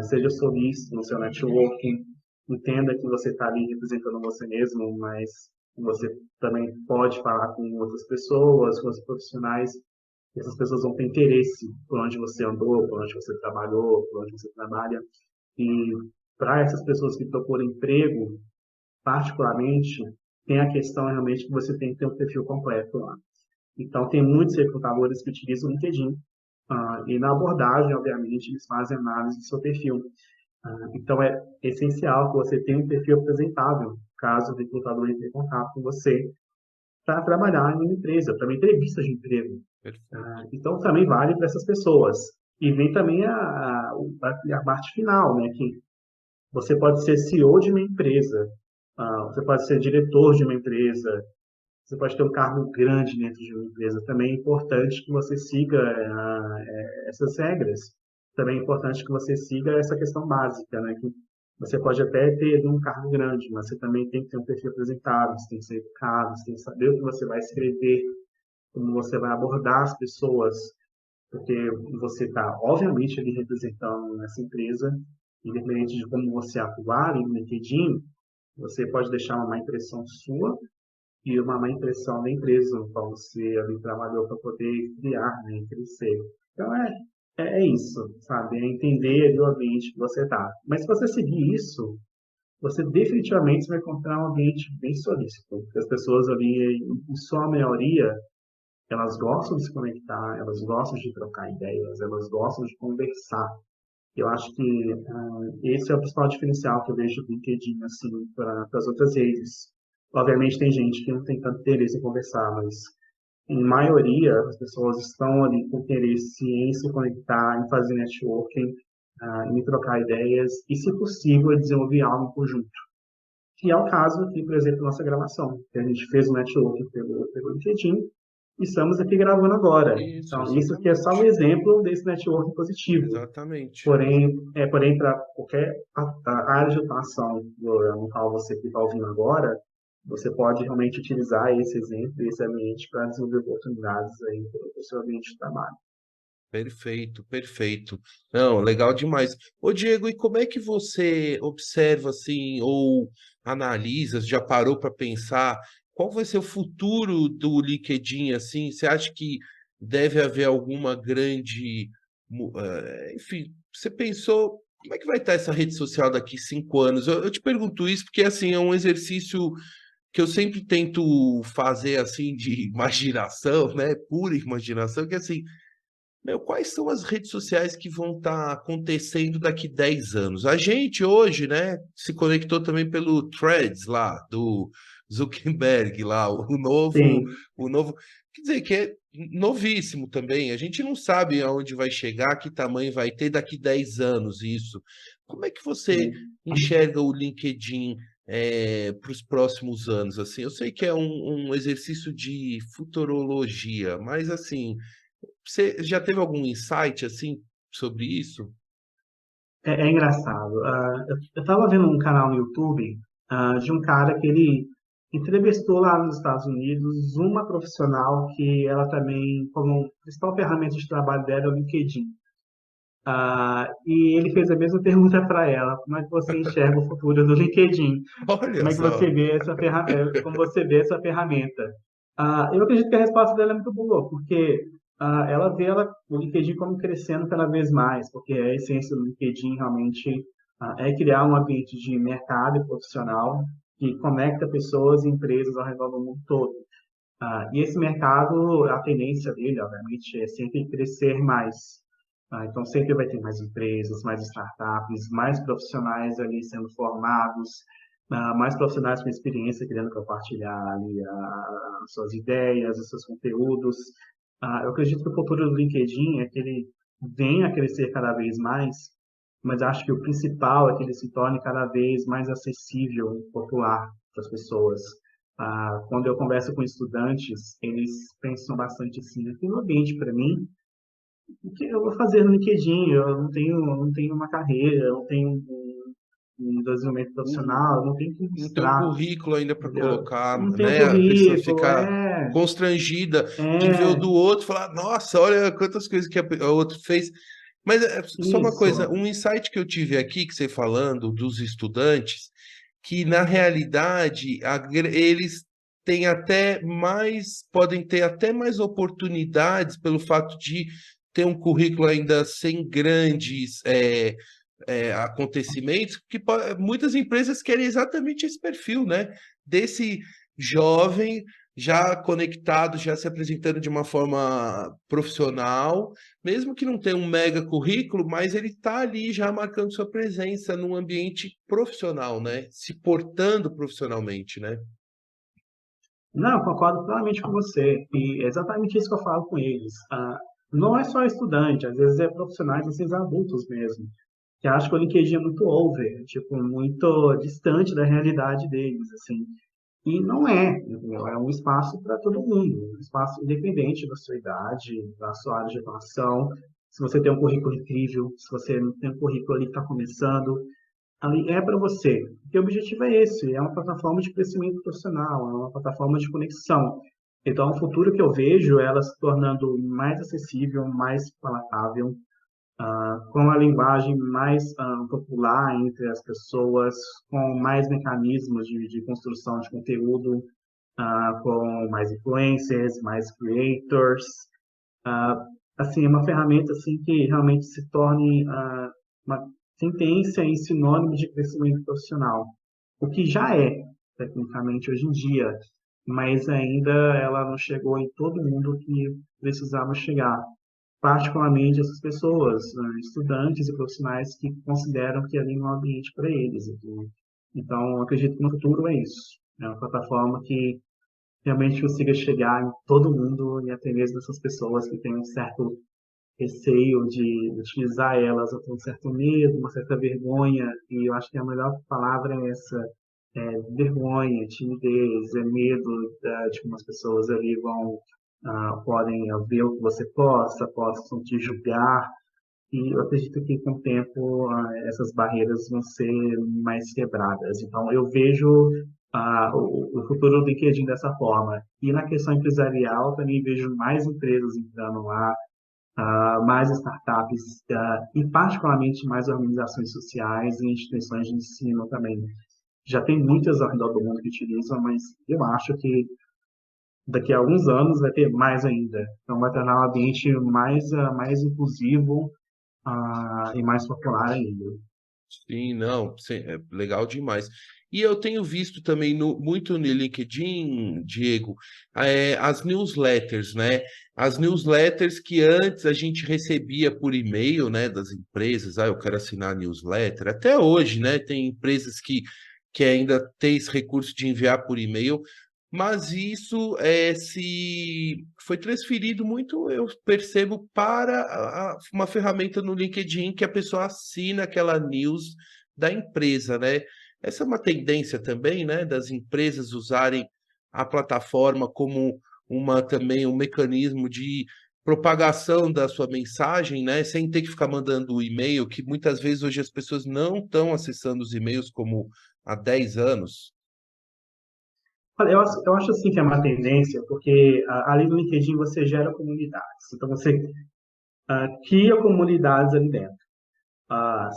seja solícito no seu networking, entenda que você está ali representando você mesmo, mas você também pode falar com outras pessoas, com os profissionais, e essas pessoas vão ter interesse por onde você andou, por onde você trabalhou, por onde você trabalha, e para essas pessoas que procuram emprego, particularmente, tem a questão realmente que você tem que ter um perfil completo lá. Então, tem muitos recrutadores que utilizam o LinkedIn, e na abordagem, obviamente, eles fazem análise do seu perfil. Então, é essencial que você tenha um perfil apresentável, caso o recrutador entre em contato com você, para trabalhar em uma empresa, para uma entrevista de emprego. Perfeito. Então, também vale para essas pessoas. E vem também a parte final, né, que você pode ser CEO de uma empresa, você pode ser diretor de uma empresa, você pode ter um cargo grande dentro de uma empresa. Também é importante que você siga essas regras. Também é importante que você siga essa questão básica, né? Que você pode até ter um cargo grande, mas você também tem que ter um perfil apresentável, você tem que ser educado, você tem que saber o que você vai escrever, como você vai abordar as pessoas, porque você está, obviamente, ali representando essa empresa, independente de como você atuar no LinkedIn, você pode deixar uma má impressão sua, e uma má impressão da empresa no qual você ali trabalhou para poder criar, né, crescer. Então, é isso, sabe? É entender ali o ambiente que você está. Mas se você seguir isso, você definitivamente vai encontrar um ambiente bem solícito. Porque as pessoas ali, em sua maioria, elas gostam de se conectar, elas gostam de trocar ideias, elas gostam de conversar. Eu acho que esse é o principal diferencial que eu vejo do LinkedIn assim, para as outras redes. Obviamente tem gente que não tem tanto interesse em conversar, mas em maioria as pessoas estão ali com interesse em se conectar, em fazer networking, em trocar ideias e, se possível, desenvolver algo em conjunto. Que é o caso aqui, por exemplo, da nossa gravação, que a gente fez um networking pelo LinkedIn e estamos aqui gravando agora. Isso, Então, isso aqui é só um exatamente. exemplo desse networking positivo. Exatamente. Porém, para qualquer a área de atuação, no qual você que está ouvindo agora, você pode realmente utilizar esse exemplo, esse ambiente para desenvolver oportunidades aí para o seu ambiente de trabalho. Perfeito, perfeito. Não, legal demais. Ô, Diego, e como é que você observa assim, ou analisa, já parou para pensar qual vai ser o futuro do LinkedIn assim? Você acha que deve haver alguma grande, enfim, você pensou como é que vai estar essa rede social daqui 5 anos? Eu te pergunto isso porque assim é um exercício que eu sempre tento fazer assim de imaginação, né? Pura imaginação, que assim meu, quais são as redes sociais que vão estar acontecendo daqui 10 anos? A gente hoje, né, se conectou também pelo Threads lá, do Zuckerberg lá, Sim, o novo, quer dizer, que é novíssimo também. A gente não sabe aonde vai chegar, que tamanho vai ter daqui 10 anos isso. Como é que você sim. enxerga o LinkedIn para os próximos anos? Assim, eu sei que é um exercício de futurologia, mas assim você já teve algum insight assim sobre isso? É engraçado. Eu estava vendo um canal no YouTube, de um cara que ele entrevistou lá nos Estados Unidos uma profissional que ela também, como principal ferramenta de trabalho dela, é o LinkedIn. E ele fez a mesma pergunta para ela: como é que você enxerga o futuro do LinkedIn? Olha Como é que você só. vê como você vê essa ferramenta? Eu acredito que a resposta dela é muito boa, porque ela vê o LinkedIn como crescendo cada vez mais, porque a essência do LinkedIn realmente é criar um ambiente de mercado e profissional que conecta pessoas e empresas ao redor do mundo todo. E esse mercado, a tendência dele, obviamente, é sempre crescer mais. Então, sempre vai ter mais empresas, mais startups, mais profissionais ali sendo formados, mais profissionais com experiência querendo compartilhar ali as suas ideias, os seus conteúdos. Eu acredito que o futuro do LinkedIn é que ele venha a crescer cada vez mais, mas acho que o principal é que ele se torne cada vez mais acessível e popular para as pessoas. Quando eu converso com estudantes, eles pensam bastante assim: aqui no ambiente para mim, o que eu vou fazer no LinkedIn? Eu não tenho uma carreira, eu não tenho um desenvolvimento profissional, eu não tenho que Não tem um mostrar, currículo ainda para entendeu? colocar, Não tenho né? A pessoa currículo, fica constrangida de ver o do outro, e falar, nossa, olha quantas coisas que a outra fez. Mas só uma coisa, isso. um insight que eu tive aqui, que você falando dos estudantes, que na realidade eles têm até mais, podem ter até mais oportunidades pelo fato de ter um currículo ainda sem grandes acontecimentos, que muitas empresas querem exatamente esse perfil, né? Desse jovem já conectado, já se apresentando de uma forma profissional, mesmo que não tenha um mega currículo, mas ele está ali já marcando sua presença num ambiente profissional, né? Se portando profissionalmente, né? Não, concordo plenamente com você. E é exatamente isso que eu falo com eles. Não é só estudante, às vezes é profissionais, às vezes adultos mesmo, que acham que o LinkedIn é muito over, tipo, muito distante da realidade deles, assim. E não é, entendeu? É um espaço para todo mundo, um espaço independente da sua idade, da sua área de atuação. Se você tem um currículo incrível, se você não tem um currículo ali que está começando, ali é para você. Porque o objetivo é esse, é uma plataforma de crescimento profissional, é uma plataforma de conexão. Então, o futuro que eu vejo é ela se tornando mais acessível, mais palatável, com uma linguagem mais popular entre as pessoas, com mais mecanismos de construção de conteúdo, com mais influencers, mais creators. Assim, é uma ferramenta assim que realmente se torne uma tendência e sinônimo de crescimento profissional, o que já é, tecnicamente, hoje em dia, mas ainda ela não chegou em todo mundo que precisava chegar, particularmente essas pessoas, estudantes e profissionais que consideram que ali não é um ambiente para eles. Então, eu acredito que no futuro é isso. É uma plataforma que realmente consiga chegar em todo mundo e até mesmo essas pessoas que têm um certo receio de utilizar elas, ou têm um certo medo, uma certa vergonha, e eu acho que a melhor palavra é essa, vergonha, timidez, medo de como as pessoas ali vão podem ver o que você posta, possam te julgar, e eu acredito que com o tempo essas barreiras vão ser mais quebradas. Então, eu vejo o futuro do LinkedIn dessa forma. E na questão empresarial, também vejo mais empresas entrando lá, mais startups, e particularmente mais organizações sociais e instituições de ensino também. Já tem muitas ao redor do mundo que utilizam, mas eu acho que daqui a alguns anos vai ter mais ainda. Então, vai tornar o ambiente mais inclusivo, e mais popular ainda. Sim, não, é legal demais. E eu tenho visto também muito no LinkedIn, Diego, as newsletters, né? As newsletters que antes a gente recebia por e-mail, né, das empresas, eu quero assinar a newsletter. Até hoje, né, tem empresas que ainda têm esse recurso de enviar por e-mail, mas isso se foi transferido muito, eu percebo, para uma ferramenta no LinkedIn que a pessoa assina aquela news da empresa, né? Essa é uma tendência também, né, das empresas usarem a plataforma como também um mecanismo de propagação da sua mensagem, né, sem ter que ficar mandando o e-mail, que muitas vezes hoje as pessoas não estão acessando os e-mails como há 10 anos. Olha, eu acho assim que é uma tendência, porque ali no LinkedIn você gera comunidades. Então, você cria comunidades ali dentro.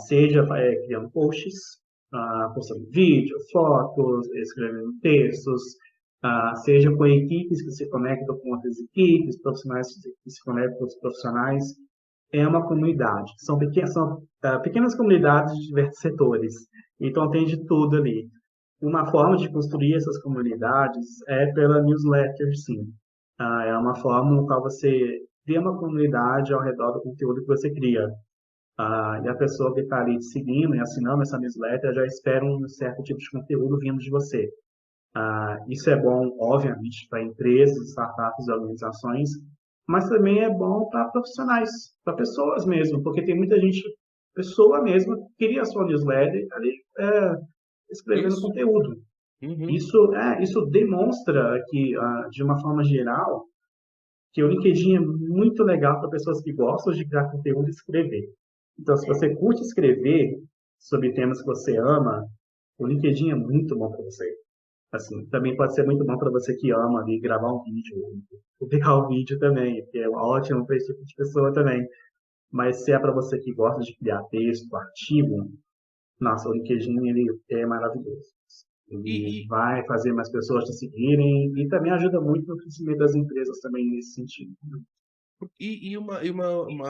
Seja criando posts, postando vídeo, fotos, escrevendo textos, seja com equipes que se conectam com outras equipes, profissionais que se conectam com outros profissionais. É uma comunidade. São pequenas comunidades de diversos setores. Então, tem de tudo ali. Uma forma de construir essas comunidades é pela newsletter, sim. É uma forma no qual você cria uma comunidade ao redor do conteúdo que você cria. E a pessoa que está ali te seguindo e assinando essa newsletter já espera um certo tipo de conteúdo vindo de você. Isso é bom, obviamente, para empresas, startups e organizações, mas também é bom para profissionais, para pessoas mesmo, porque tem muita gente, pessoa mesmo, que cria a sua newsletter ali escrevendo Isso. conteúdo. Uhum. Isso demonstra que, de uma forma geral, que o LinkedIn é muito legal para pessoas que gostam de criar conteúdo e escrever. Então, se você curte escrever sobre temas que você ama, o LinkedIn é muito bom para você. Assim, também pode ser muito bom para você que ama ali gravar um vídeo, publicar um vídeo também, que é ótimo para esse tipo de pessoa também. Mas se é para você que gosta de criar texto, artigo, nossa, o LinkedIn ele é maravilhoso. Ele E, vai fazer mais pessoas te seguirem e também ajuda muito no crescimento das empresas também nesse sentido.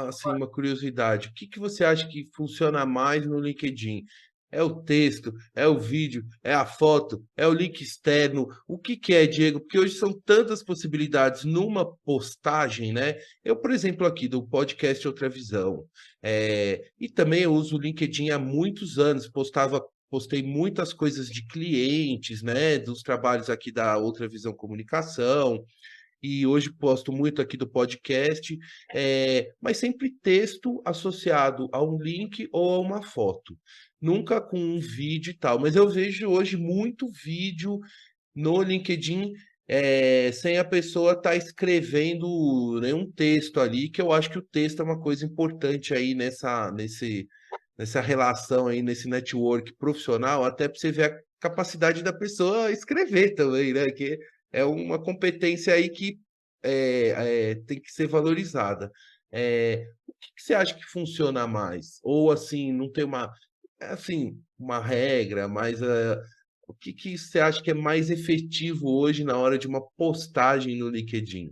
assim, uma curiosidade, o que que você acha que funciona mais no LinkedIn? É o texto, é o vídeo, é a foto, é o link externo? O que que é, Diego? Porque hoje são tantas possibilidades numa postagem, né? Eu, por exemplo, aqui do podcast Outra Visão, e também eu uso o LinkedIn há muitos anos, postei muitas coisas de clientes, né? Dos trabalhos aqui da Outra Visão Comunicação, e hoje posto muito aqui do podcast, mas sempre texto associado a um link ou a uma foto, nunca com um vídeo e tal. Mas eu vejo hoje muito vídeo no LinkedIn, sem a pessoa estar escrevendo nenhum texto ali, que eu acho que o texto é uma coisa importante aí nessa relação aí, nesse network profissional, até para você ver a capacidade da pessoa escrever também, né? Que é uma competência aí que tem que ser valorizada. O que que você acha que funciona mais? Ou assim, não tem uma regra, mas o que que você acha que é mais efetivo hoje na hora de uma postagem no LinkedIn?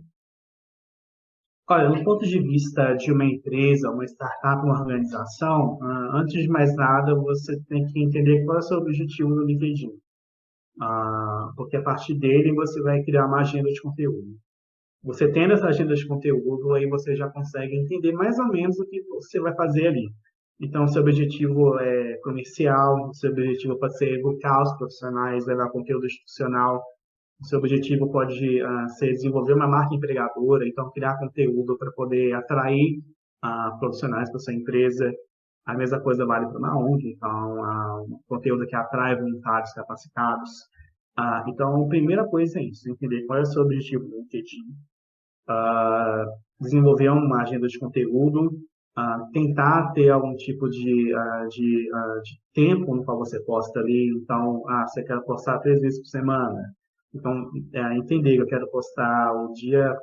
Olha, do ponto de vista de uma empresa, uma startup, uma organização, antes de mais nada, você tem que entender qual é o seu objetivo no LinkedIn. Porque a partir dele você vai criar uma agenda de conteúdo. Você tendo essa agenda de conteúdo, aí você já consegue entender mais ou menos o que você vai fazer ali. Então, seu objetivo é comercial, seu objetivo pode ser educar os profissionais, levar conteúdo institucional, o seu objetivo pode ser desenvolver uma marca empregadora, então criar conteúdo para poder atrair profissionais para sua empresa. A mesma coisa vale para uma ONG, então, um conteúdo que atrai voluntários capacitados. Então, a primeira coisa é isso, entender qual é o seu objetivo no LinkedIn. desenvolver uma agenda de conteúdo, tentar ter algum tipo de tempo no qual você posta ali. Então, você quer postar 3 vezes por semana. Então, entender que eu quero postar um dia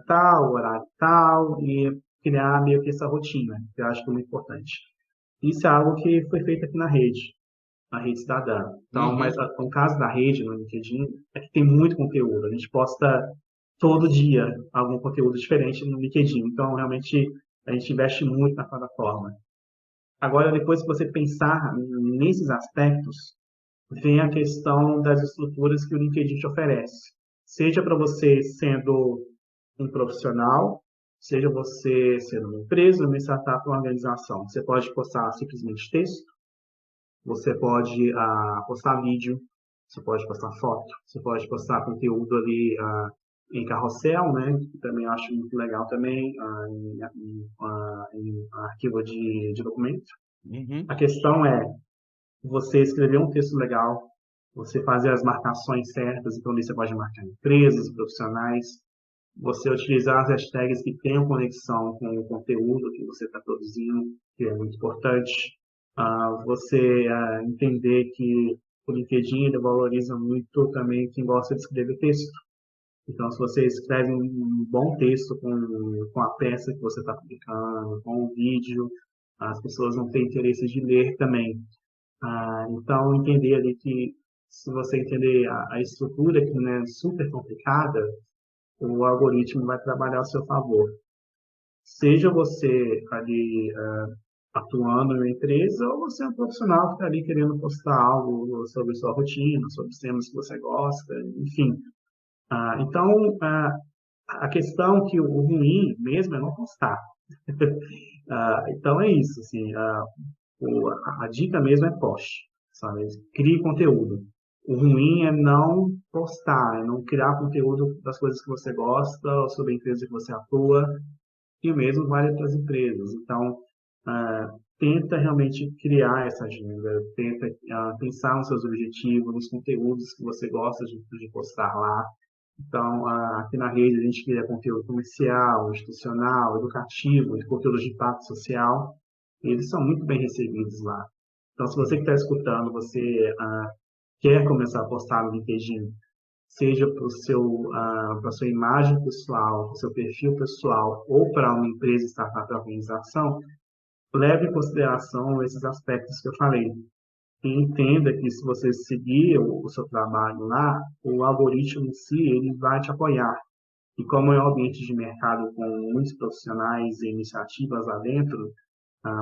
tal, horário tal, e criar meio que essa rotina, que eu acho que é muito importante. Isso é algo que foi feito aqui na rede cidadã. Então, mas Uhum. no caso da rede, no LinkedIn, é que tem muito conteúdo. A gente posta todo dia algum conteúdo diferente no LinkedIn. Então, realmente, a gente investe muito na plataforma. Agora, depois que você pensar nesses aspectos, vem a questão das estruturas que o LinkedIn te oferece. Seja para você sendo um profissional, seja você sendo uma empresa, uma startup, uma organização. Você pode postar simplesmente texto, você pode postar vídeo, você pode postar foto, você pode postar conteúdo ali em carrossel, né? Que também eu acho muito legal também, em arquivo de documento. A Uhum. questão é você escrever um texto legal, você fazer as marcações certas, então ali você pode marcar empresas, profissionais, você utilizar as hashtags que tenham conexão com o conteúdo que você está produzindo, que é muito importante. Você entender que o LinkedIn ele valoriza muito também quem gosta de escrever texto. Então, se você escreve um bom texto com a peça que você está publicando, com o vídeo, as pessoas vão ter interesse de ler também. Então, entender ali que se você entender a estrutura que não é super complicada, o algoritmo vai trabalhar a seu favor. Seja você ali atuando em uma empresa ou você é um profissional que está ali querendo postar algo sobre sua rotina, sobre os temas que você gosta, enfim. Então, a questão que o ruim mesmo é não postar. Então é isso, assim, a dica mesmo é poste, sabe? Crie conteúdo. O ruim é não postar, é não criar conteúdo das coisas que você gosta, ou sobre a empresa que você atua, e o mesmo vale para as empresas. Então, tenta realmente criar essa agenda, tenta pensar nos seus objetivos, nos conteúdos que você gosta de postar lá. Então, aqui na rede a gente cria conteúdo comercial, institucional, educativo, e conteúdos de impacto social, e eles são muito bem recebidos lá. Então, se você que está escutando, você quer começar a postar no LinkedIn, seja para a sua imagem pessoal, para o seu perfil pessoal, ou para uma empresa, startup, organização, leve em consideração esses aspectos que eu falei. E entenda que se você seguir o seu trabalho lá, o algoritmo em si, ele vai te apoiar. E como é um ambiente de mercado com muitos profissionais e iniciativas lá dentro,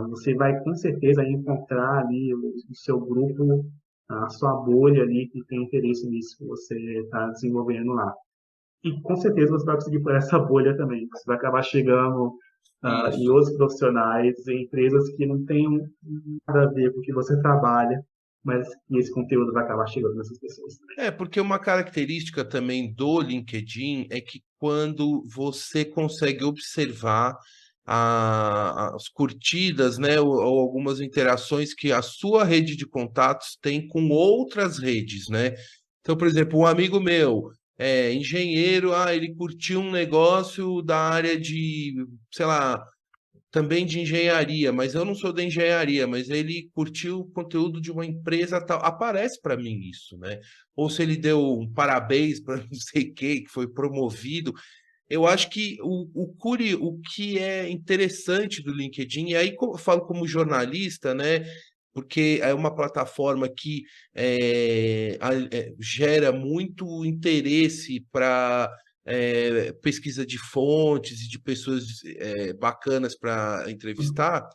você vai com certeza encontrar ali o seu grupo, a sua bolha ali que tem interesse nisso que você está desenvolvendo lá. E com certeza você vai conseguir por essa bolha também. Você vai acabar chegando em Isso. outros profissionais, em empresas que não têm nada a ver com o que você trabalha, mas que esse conteúdo vai acabar chegando nessas pessoas também. É, porque uma característica também do LinkedIn é que quando você consegue observar as curtidas, né, ou algumas interações que a sua rede de contatos tem com outras redes, né? Então, por exemplo, um amigo meu é engenheiro, ele curtiu um negócio da área de, sei lá, também de engenharia, mas eu não sou da engenharia, mas ele curtiu o conteúdo de uma empresa tal. Aparece para mim isso, né? Ou se ele deu um parabéns para não sei quem, que foi promovido. Eu acho que o que é interessante do LinkedIn, e aí eu falo como jornalista, né? Porque é uma plataforma que gera muito interesse para pesquisa de fontes e de pessoas bacanas para entrevistar,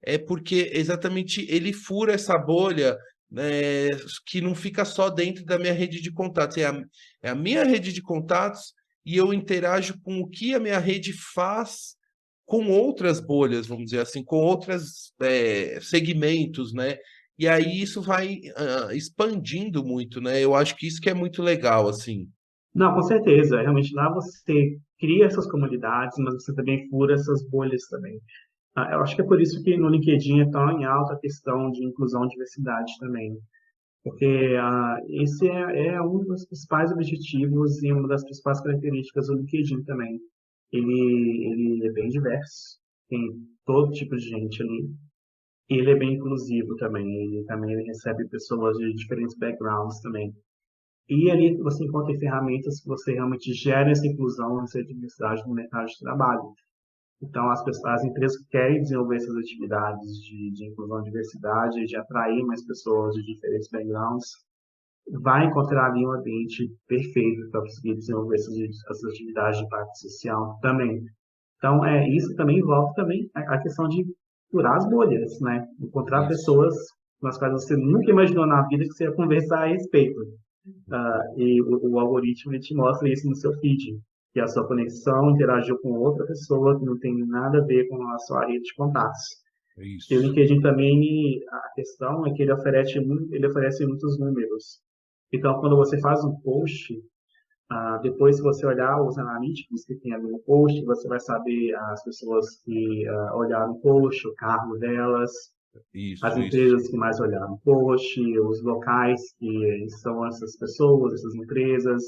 é porque exatamente ele fura essa bolha, né, que não fica só dentro da minha rede de contatos, é a minha rede de contatos e eu interajo com o que a minha rede faz com outras bolhas, vamos dizer assim, com outros segmentos, né? E aí isso vai expandindo muito, né? Eu acho que isso que é muito legal, assim. Não, com certeza. Realmente lá você cria essas comunidades, mas você também fura essas bolhas também. Eu acho que é por isso que no LinkedIn é tão em alta a questão de inclusão e diversidade também. Porque esse é um dos principais objetivos e uma das principais características do LinkedIn também. ele é bem diverso, tem todo tipo de gente ali. Ele é bem inclusivo também, ele recebe pessoas de diferentes backgrounds também. E ali você encontra ferramentas que você realmente gera essa inclusão, essa diversidade no mercado de trabalho. Então, as empresas que querem desenvolver essas atividades de inclusão e diversidade, de atrair mais pessoas de diferentes backgrounds, vai encontrar ali um ambiente perfeito para conseguir desenvolver essas atividades de impacto social também. Então, isso também envolve também a questão de furar as bolhas, né? Encontrar Isso. pessoas com as quais você nunca imaginou na vida que você ia conversar a respeito. E o algoritmo ele te mostra isso no seu feed, que a sua conexão interagiu com outra pessoa que não tem nada a ver com a sua rede de contatos. E o Isso. LinkedIn também, a questão é que ele oferece muitos números. Então, quando você faz um post, depois, se você olhar os analíticos que tem ali no post, você vai saber as pessoas que olharam o post, o cargo delas, as Isso, isso. empresas que mais olharam o post, os locais que são essas pessoas, essas empresas.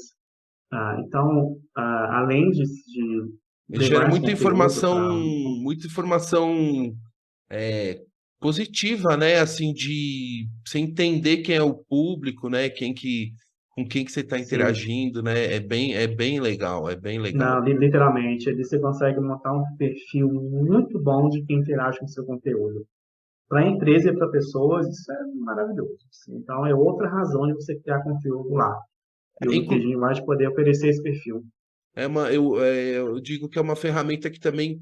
Então, além de Ele gera levar esse conteúdo para muita informação é, positiva, né? Assim, de você entender quem é o público, né? Com quem que você está sim, interagindo, né? É bem legal, é bem legal. não, literalmente, ali você consegue montar um perfil muito bom de quem interage com o seu conteúdo. Para a empresa e para pessoas, isso é maravilhoso. Assim. Então, é outra razão de você criar conteúdo lá. E o Inclu- LinkedIn vai te poder oferecer esse perfil. eu digo que é uma ferramenta que também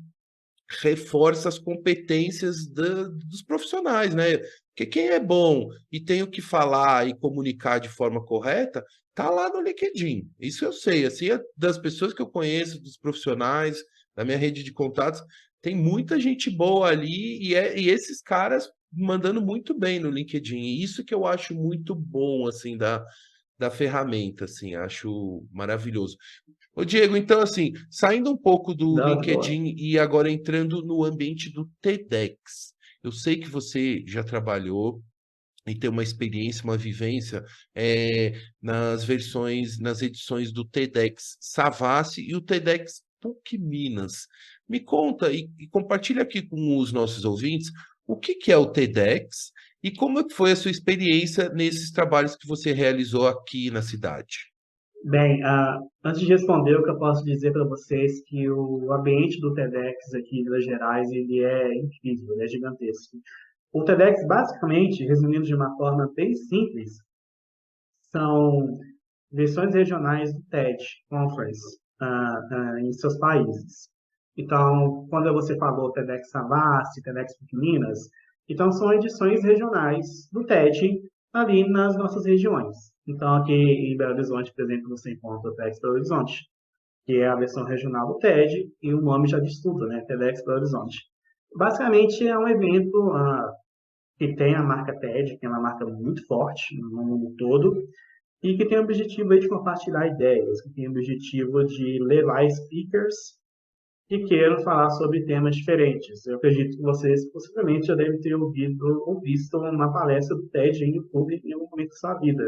reforça as competências dos profissionais, né? Porque quem é bom e tem o que falar e comunicar de forma correta, tá lá no LinkedIn. Isso eu sei, assim, das pessoas que eu conheço, dos profissionais, da minha rede de contatos, tem muita gente boa ali e esses caras mandando muito bem no LinkedIn. E isso que eu acho muito bom, assim, da ferramenta, assim, acho maravilhoso. Ô Diego, então assim, saindo um pouco do Não, de boa. LinkedIn e agora entrando no ambiente do TEDx. Eu sei que você já trabalhou e tem uma experiência, uma vivência nas edições do TEDx Savassi e o TEDx PUC Minas. Me conta e compartilha aqui com os nossos ouvintes o que que é o TEDx e como é que foi a sua experiência nesses trabalhos que você realizou aqui na cidade. Bem, antes de responder, o que eu posso dizer para vocês que o ambiente do TEDx aqui em Minas Gerais, ele é incrível, ele é gigantesco. O TEDx, basicamente, resumindo de uma forma bem simples, são versões regionais do TED Conference em seus países. Então, quando você falou TEDx Savassi, TEDx Minas, então são edições regionais do TED ali nas nossas regiões. Então, aqui em Belo Horizonte, por exemplo, você encontra o TEDx Belo Horizonte, que é a versão regional do TED, e o nome já diz tudo, né? TEDx Belo Horizonte. Basicamente, é um evento que tem a marca TED, que é uma marca muito forte no mundo todo, e que tem o objetivo aí de compartilhar ideias, que tem o objetivo de levar speakers que queiram falar sobre temas diferentes. Eu acredito que vocês possivelmente já devem ter ouvido ou visto uma palestra do TED em YouTube em algum momento da sua vida,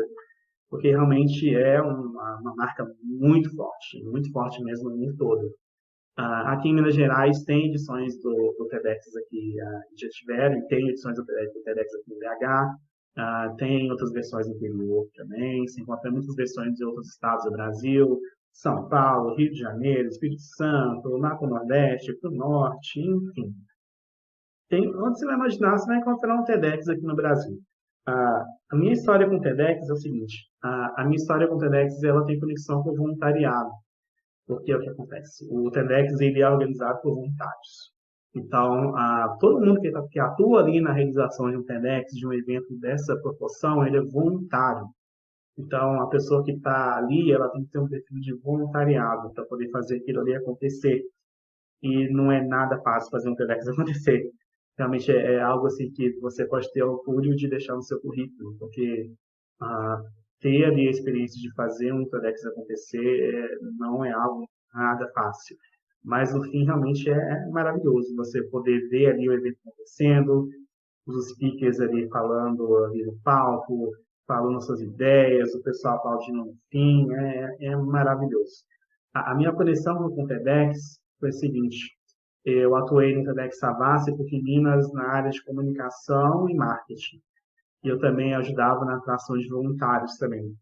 porque realmente é uma marca muito forte mesmo no mundo todo. Aqui em Minas Gerais tem edições do TEDx aqui, já tiveram, e tem edições do TEDx aqui em BH, tem outras versões no interior também, se encontra muitas versões de outros estados do Brasil, São Paulo, Rio de Janeiro, Espírito Santo, lá para o Nordeste, para o Norte, enfim. Onde você vai imaginar, você vai encontrar um TEDx aqui no Brasil. A minha história com o TEDx é o seguinte, a minha história com o TEDx ela tem conexão com o voluntariado. Porque é o que acontece? O TEDx ele é organizado por voluntários. Então, todo mundo que atua ali na realização de um TEDx, de um evento dessa proporção, ele é voluntário. Então, a pessoa que está ali, ela tem que ter um perfil de voluntariado para poder fazer aquilo ali acontecer. E não é nada fácil fazer um TEDx acontecer. Realmente é algo assim que você pode ter orgulho de deixar no seu currículo, porque ah, ter ali a experiência de fazer um TEDx acontecer não é algo nada fácil. Mas no fim realmente é maravilhoso você poder ver ali o evento acontecendo, os speakers ali falando ali no palco, falando suas ideias, o pessoal aplaudindo no fim, é maravilhoso. A minha conexão com o TEDx foi o seguinte, eu atuei no TEDx Savassi e PUC Minas na área de comunicação e marketing. E eu também ajudava na atração de voluntários também.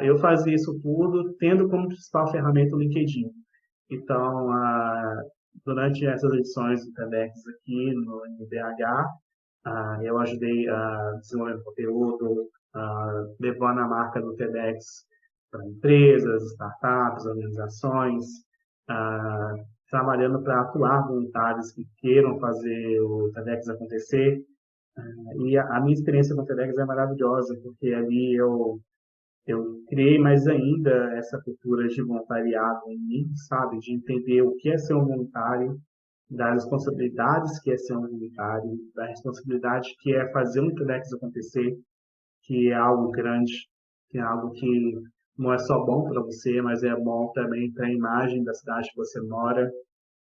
Eu fazia isso tudo tendo como principal ferramenta o LinkedIn. Então, durante essas edições do TEDx aqui no BH, eu ajudei a desenvolver conteúdo, levando a marca do TEDx para empresas, startups, organizações, ah, trabalhando para atuar voluntários que queiram fazer o TEDx acontecer. E a minha experiência com o TEDx é maravilhosa, porque ali eu criei mais ainda essa cultura de voluntariado em mim, sabe? De entender o que é ser um voluntário, das responsabilidades que é ser um voluntário, da responsabilidade que é fazer um TEDx acontecer, que é algo grande, que é algo que não é só bom para você, mas é bom também para a imagem da cidade que você mora.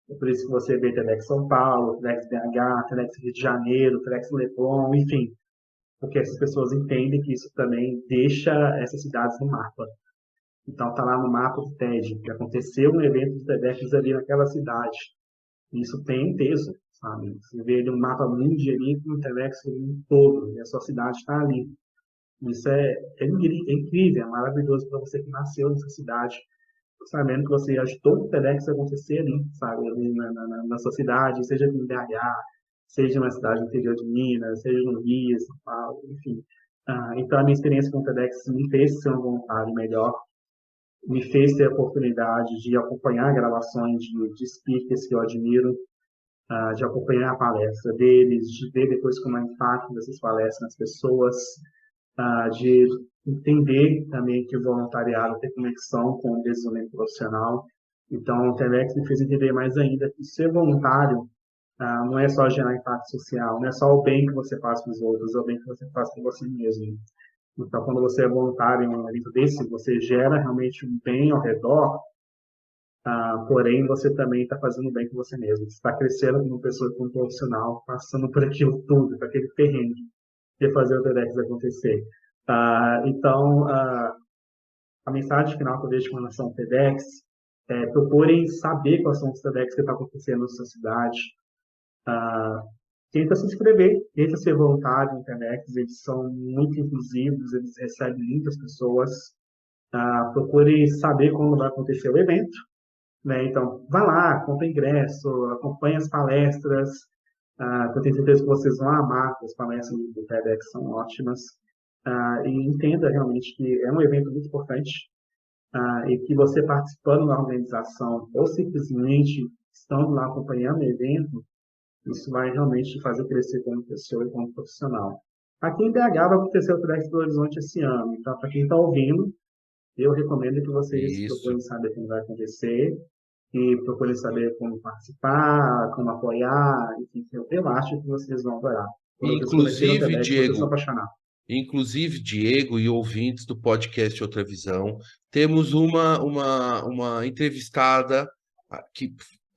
É por isso que você vê TEDx São Paulo, TEDx BH, TEDx Rio de Janeiro, TEDx Leblon, enfim, porque essas pessoas entendem que isso também deixa essas cidades no mapa. Então, está lá no mapa do TED, que aconteceu um evento de TEDx ali naquela cidade. Isso tem peso, sabe? Você vê ali um mapa mundi ali com o TEDx todo, e a sua cidade está ali. Isso é incrível, é maravilhoso para você que nasceu nessa cidade, sabendo que você ajudou o TEDx a acontecer ali, sabe? Ali na sua cidade, seja em BH, seja na cidade do interior de Minas, seja no Rio, São Paulo, enfim. Então, a minha experiência com o TEDx me fez ser um voluntário melhor, me fez ter a oportunidade de acompanhar gravações de speakers que eu admiro, de acompanhar a palestra deles, de ver depois como é o impacto dessas palestras nas pessoas, de entender também que o voluntariado tem conexão com o desenvolvimento profissional. Então, o TEDx me fez entender mais ainda que ser voluntário não é só gerar impacto social, não é só o bem que você faz com os outros, é o bem que você faz com você mesmo. Então, quando você é voluntário em um evento desse, você gera realmente um bem ao redor, porém você também está fazendo bem com você mesmo. Você está crescendo como pessoa, como profissional, passando por aquilo tudo, por aquele perrengue de fazer o TEDx acontecer. Então, a mensagem final que eu deixo com relação ao TEDx é procurem saber quais são os TEDx que estão acontecendo na sua cidade. Tenta se inscrever, tenta ser voluntário no TEDx, eles são muito inclusivos, eles recebem muitas pessoas. Procure saber quando vai acontecer o evento, né? Então, vá lá, compre ingresso, acompanhe as palestras, eu tenho certeza que vocês vão amar, as palestras do TEDx são ótimas, e entenda realmente que é um evento muito importante, e que você participando da organização ou simplesmente estando lá acompanhando o evento, isso vai realmente fazer crescer como pessoa e como profissional. Aqui em BH vai acontecer o TEDx do Horizonte esse ano, então para quem está ouvindo, eu recomendo que vocês Isso. procurem saber como vai acontecer e procurem saber como participar, como apoiar, enfim, eu acho que vocês vão adorar. Quando vocês conhecerem o Inclusive, TEDx, vocês vão Diego, apaixonar. Diego e ouvintes do podcast Outra Visão, temos uma entrevistada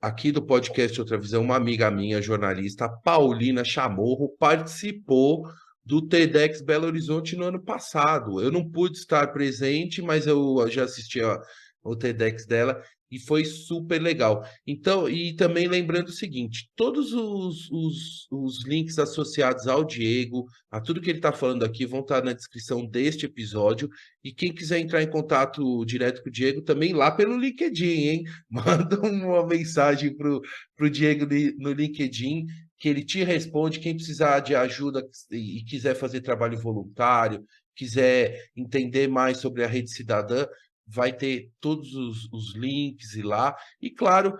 aqui do podcast Outra Visão, uma amiga minha, jornalista, a Paulina Chamorro, participou do TEDx Belo Horizonte no ano passado. Eu não pude estar presente, mas eu já assisti ao TEDx dela e foi super legal. Então, e também lembrando o seguinte: todos os links associados ao Diego, a tudo que ele está falando aqui, vão estar na descrição deste episódio. E quem quiser entrar em contato direto com o Diego, também lá pelo LinkedIn, hein? Manda uma mensagem pro Diego no LinkedIn, que ele te responde. Quem precisar de ajuda e quiser fazer trabalho voluntário, quiser entender mais sobre a Rede Cidadã, vai ter todos os links e lá. E claro,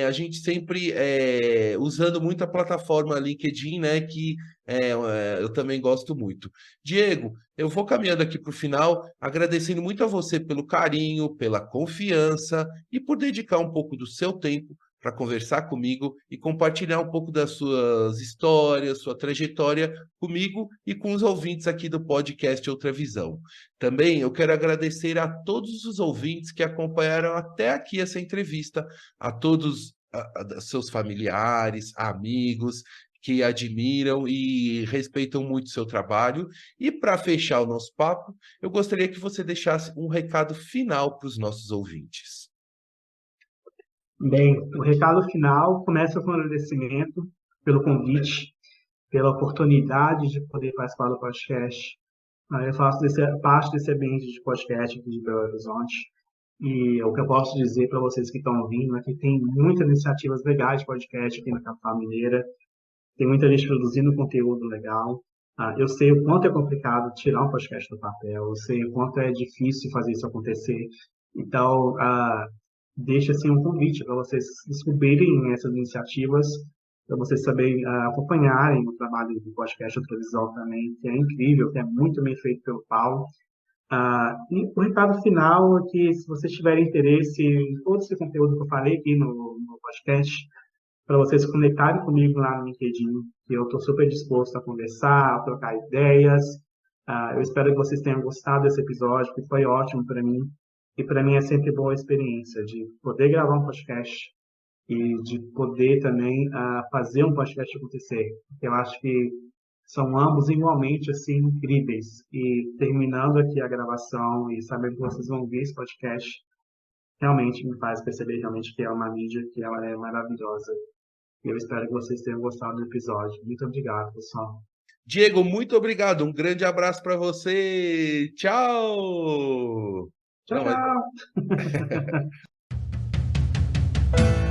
a gente sempre usando muito a plataforma LinkedIn, né? Que eu também gosto muito. Diego, eu vou caminhando aqui para o final, agradecendo muito a você pelo carinho, pela confiança e por dedicar um pouco do seu tempo para conversar comigo e compartilhar um pouco das suas histórias, sua trajetória comigo e com os ouvintes aqui do podcast Outra Visão. Também eu quero agradecer a todos os ouvintes que acompanharam até aqui essa entrevista, a todos seus familiares, amigos que admiram e respeitam muito o seu trabalho. E para fechar o nosso papo, eu gostaria que você deixasse um recado final para os nossos ouvintes. Bem, o recado final começa com o agradecimento pelo convite, pela oportunidade de poder participar do podcast. Eu faço parte desse ambiente de podcast aqui de Belo Horizonte. E o que eu posso dizer para vocês que estão ouvindo é que tem muitas iniciativas legais de podcast aqui na capital mineira. Tem muita gente produzindo conteúdo legal. Eu sei o quanto é complicado tirar um podcast do papel, eu sei o quanto é difícil fazer isso acontecer. Então, deixa assim um convite para vocês descobrirem essas iniciativas, para vocês saberem acompanharem o trabalho do podcast Ultravisual também, que é incrível, que é muito bem feito pelo Paulo. E o recado final é que, se vocês tiverem interesse em todo esse conteúdo que eu falei aqui no podcast, para vocês se conectarem comigo lá no LinkedIn, que eu estou super disposto a conversar, a trocar ideias. Eu espero que vocês tenham gostado desse episódio, que foi ótimo para mim. E para mim é sempre boa a experiência de poder gravar um podcast e de poder também fazer um podcast acontecer. Eu acho que são ambos igualmente assim incríveis. E terminando aqui a gravação e sabendo que vocês vão ver esse podcast, realmente me faz perceber realmente que é uma mídia que ela é maravilhosa. E eu espero que vocês tenham gostado do episódio. Muito obrigado, pessoal. Diego, muito obrigado. Um grande abraço para você. Tchau! Tchau, Não, mas... tchau!